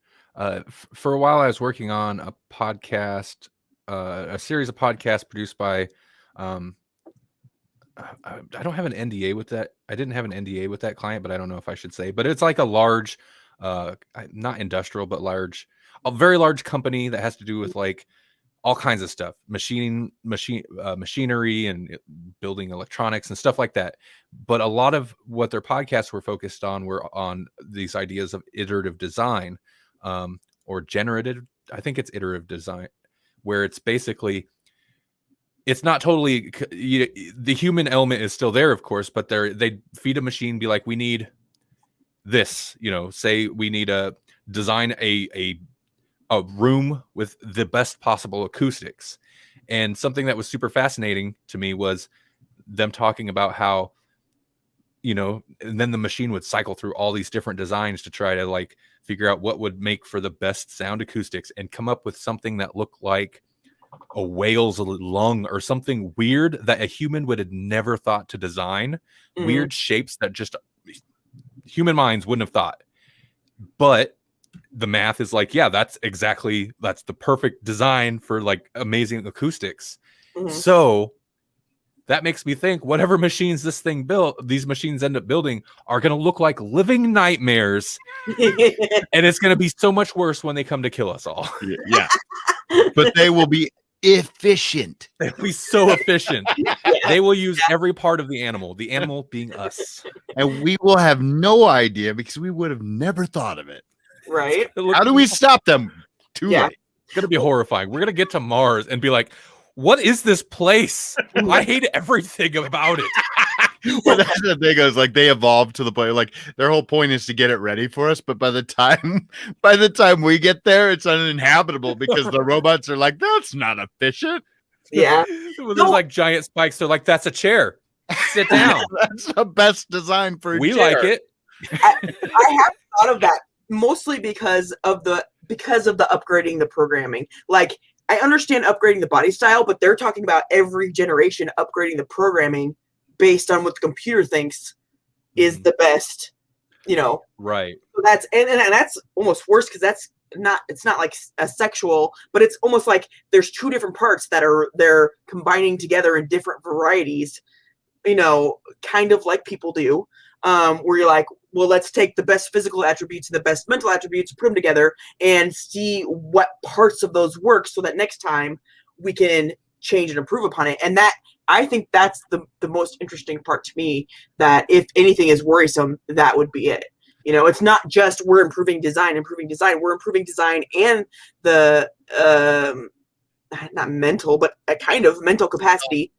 For a while I was working on a podcast, a series of podcasts produced by I don't have an NDA with that. I didn't have an NDA with that client, but I don't know if I should say. But it's like a large, not industrial, but a very large company that has to do with like all kinds of stuff, machinery and building electronics and stuff like that. But a lot of what their podcasts were focused on were on these ideas of iterative design, or generative. I think it's iterative design, where it's basically, it's not totally, the human element is still there, of course, but they feed a machine, be like, we need this, you know, say we need a design a room with the best possible acoustics. And something that was super fascinating to me was them talking about how, you know, and then the machine would cycle through all these different designs to try to like figure out what would make for the best sound acoustics and come up with something that looked like a whale's lung or something weird that a human would have never thought to design. Weird shapes that just human minds wouldn't have thought. But the math is like, yeah, that's the perfect design for like amazing acoustics. So that makes me think whatever machines these machines end up building are going to look like living nightmares. And it's going to be so much worse when they come to kill us all. Yeah. But they will be efficient. They'll be so efficient. They will use every part of the animal being us. And we will have no idea because we would have never thought of it. Right? How do we stop them? Too late. It's going to be horrifying. We're going to get to Mars and be like, what is this place? I hate everything about it. Well, that's the thing is, like, they evolved to the point, like, their whole point is to get it ready for us, but by the time we get there, it's uninhabitable because the robots are like, that's not efficient. Yeah. Well, there's like giant spikes. They're like, that's a chair. Sit down. That's the best design for a we chair. like it. I have thought of that mostly because of the upgrading the programming. Like, I understand upgrading the body style, but they're talking about every generation upgrading the programming based on what the computer thinks is the best, you know. Right. So that's and that's almost worse because it's not like a sexual, but it's almost like there's two different parts that they're combining together in different varieties, you know, kind of like people do. Where you're like, well, let's take the best physical attributes and the best mental attributes, put them together, and see what parts of those work, so that next time we can change and improve upon it. And that, I think that's the most interesting part to me. That if anything is worrisome, that would be it. You know, it's not just we're improving design. We're improving design and the not mental, but a kind of mental capacity.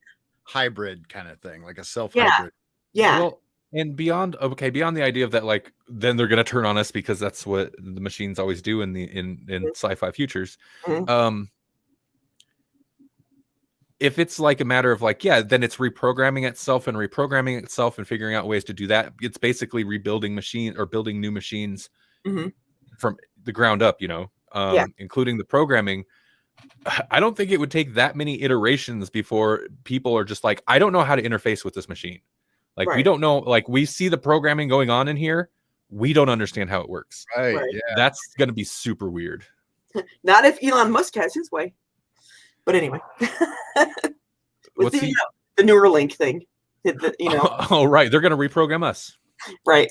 Hybrid kind of thing, like a self-hybrid. Yeah. Well, and beyond the idea of that, like, then they're going to turn on us because that's what the machines always do in sci-fi futures. If it's like a matter of like, yeah, then it's reprogramming itself and figuring out ways to do that. It's basically rebuilding machine or building new machines from the ground up, you know, including the programming. I don't think it would take that many iterations before people are just like, I don't know how to interface with this machine. Like, we don't know, like, we see the programming going on in here. We don't understand how it works. Right. Yeah. That's going to be super weird. Not if Elon Musk has his way. But anyway. With the Neuralink thing. You know. Oh, right. They're going to reprogram us. Right.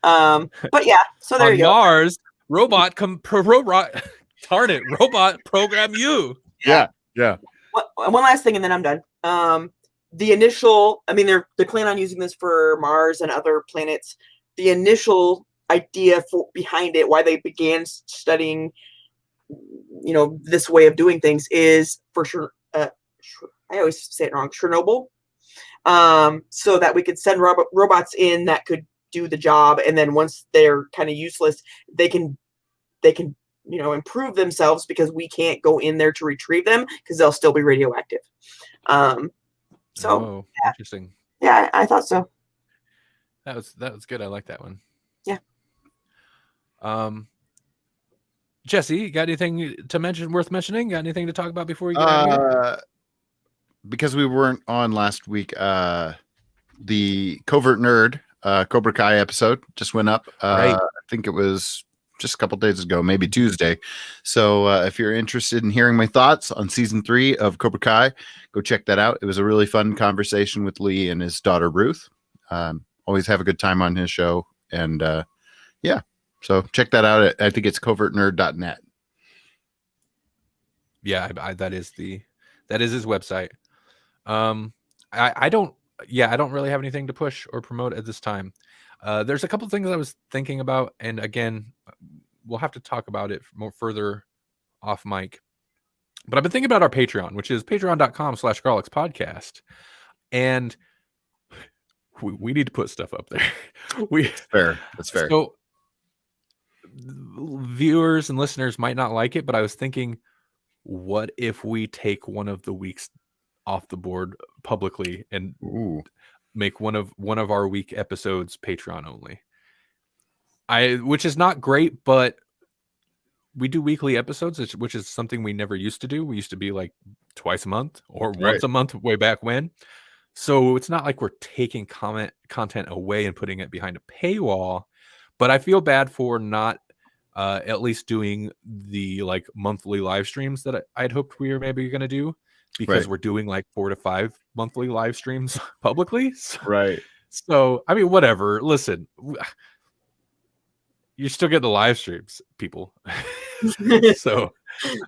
But yeah, so there on you go. Mars, robot program you. Yeah. One last thing and then I'm done. The initial, I mean, they're planning on using this for Mars and other planets. The initial idea behind it, why they began studying, you know, this way of doing things is for sure. I always say it wrong. Chernobyl. So that we could send robots in that could do the job, and then once they're kind of useless, they can improve themselves because we can't go in there to retrieve them because they'll still be radioactive. So interesting. Yeah, I thought so. That was good. I like that one. Yeah. Jesse, got anything to mention worth mentioning? Got anything to talk about before we get out of here? Because we weren't on last week, the Covert Nerd Cobra Kai episode just went up. Right. I think it was just a couple days ago, maybe Tuesday. So if you're interested in hearing my thoughts on season 3 of Cobra Kai, go check that out. It was a really fun conversation with Lee and his daughter Ruth. Always have a good time on his show, and yeah, so check that out. I think it's covertnerd.net. Yeah, that is his website. I don't really have anything to push or promote at this time. There's a couple things I was thinking about, and again, we'll have to talk about it more further off mic. But I've been thinking about our Patreon, which is patreon.com/garlicspodcast. And we need to put stuff up there. That's fair. So viewers and listeners might not like it, but I was thinking, what if we take one of the weeks off the board publicly and make one of our week episodes Patreon only? Which is not great, but we do weekly episodes, which is something we never used to do. We used to be like twice a month or once a month way back when. So it's not like we're taking content away and putting it behind a paywall, but I feel bad for not at least doing the like monthly live streams that I'd hoped we were maybe going to do, because we're doing like 4 to 5 monthly live streams publicly. So, I mean, whatever. Listen, you still get the live streams, people. So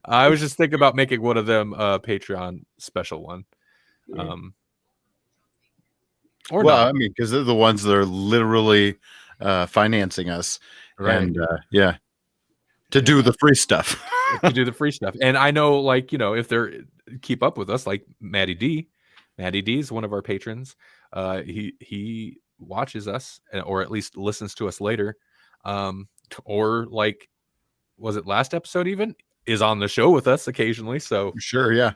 I was just thinking about making one of them a Patreon special one. Or well, not. I mean, because they're the ones that are literally financing us. Right. And to do the free stuff. And I know, like, if they're keep up with us, like Maddie D is one of our patrons. He watches us, or at least listens to us later. Or like, was it last episode even? Is on the show with us occasionally. So sure, yeah.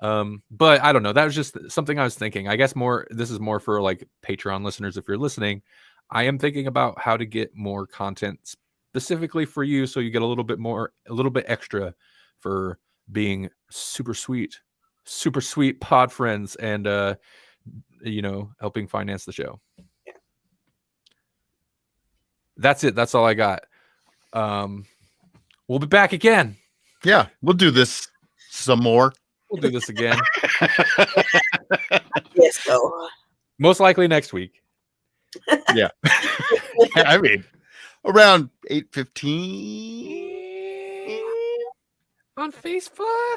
But I don't know. That was just something I was thinking. I guess this is more for like Patreon listeners. If you're listening, I am thinking about how to get more content specifically for you, so you get a little bit extra for being super sweet pod friends and helping finance the show. Yeah. That's it. That's all I got. We'll be back again. Yeah, we'll do this some more. We'll do this again. Yes, so. Most likely next week. Yeah. I mean, around 8:15 on Facebook.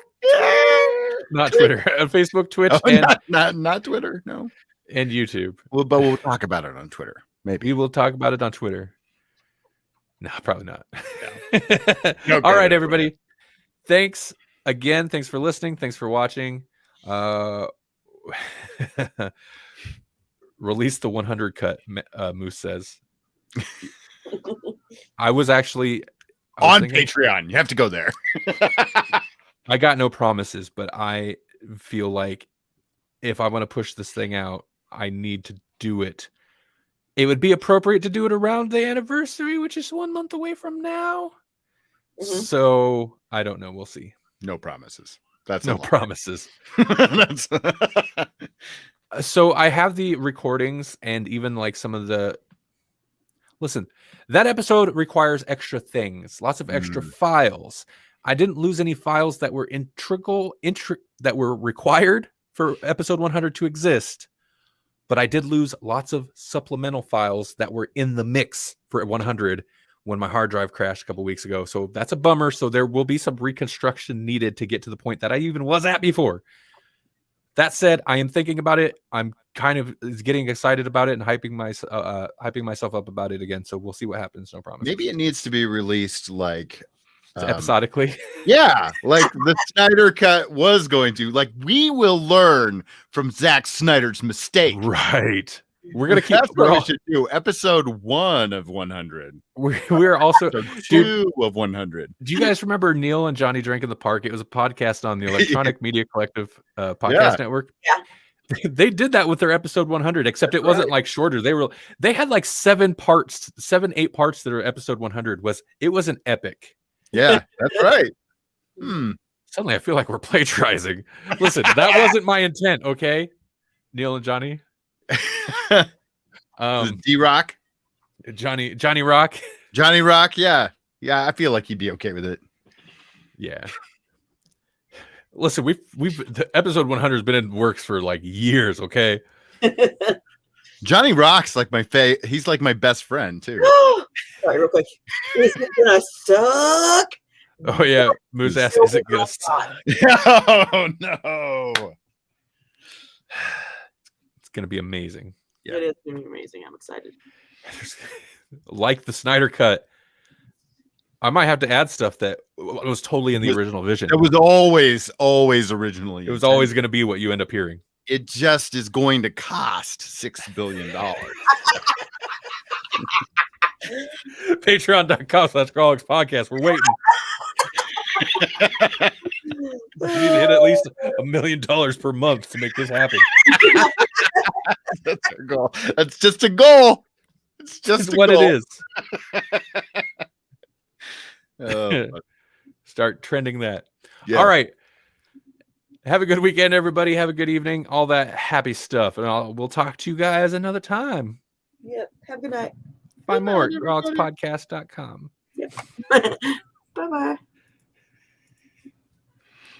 Not Twitter. On Facebook, Twitch, and not Twitter, no. And YouTube. But we'll talk about it on Twitter. Maybe. We will talk about it on Twitter. No, probably not. No. All right, everybody. Thanks again. Thanks for listening. Thanks for watching. Release the 100 cut, Moose says. I was on Patreon. You have to go there. I got no promises, but I feel like if I want to push this thing out, I need to do it. It would be appropriate to do it around the anniversary, which is 1 month away from now. Mm-hmm. So I don't know. We'll see. No promises. That's no promises. So I have the recordings and even like some of the. Listen, that episode requires extra things, lots of extra files. I didn't lose any files that were that were required for episode 100 to exist, but I did lose lots of supplemental files that were in the mix for 100 when my hard drive crashed a couple weeks ago. So that's a bummer. So there will be some reconstruction needed to get to the point that I even was at before. That said, I am thinking about it. I'm kind of getting excited about it and hyping myself up about it again. So we'll see what happens. No promise. Maybe it needs to be released like episodically. Yeah, like the Snyder Cut was going to. Like, we will learn from Zack Snyder's mistake. Right. We're gonna keep. That's what we should do. Episode 1 of 100. We're also Episode 2 of 100. Do you guys remember Neil and Johnny Drink in the Park? It was a podcast on the Electronic Media Collective podcast network. Yeah. They did that with their episode 100, except it wasn't like shorter. They had like 8 parts that are episode 100. It was an epic. Yeah, that's right. Suddenly I feel like we're plagiarizing. Listen, that wasn't my intent, okay? Neil and Johnny. D-Rock. Johnny Rock. Johnny Rock, yeah. Yeah, I feel like he'd be okay with it. Yeah. Listen, the episode 100 has been in works for like years, okay? Johnny Rock's like he's like my best friend too. Sorry, real quick. Is it gonna suck? Oh yeah, Moose ass isn't gonna suck. Oh no. It's gonna be amazing. Yeah. It is gonna be amazing. I'm excited. Like the Snyder Cut. I might have to add stuff that was totally in the original vision. It was always originally. It was always going to be what you end up hearing. It just is going to cost $6 billion. Patreon.com/Grolix Podcast. We're waiting. We need to hit at least $1 million per month to make this happen. That's our goal. That's just a goal. It's just what goal. it is. Oh, start trending that. Yeah. All right. Have a good weekend, everybody. Have a good evening. All that happy stuff. And we'll talk to you guys another time. Yep. Have a good night. Find more at grolixpodcast.com. Yep. Bye-bye.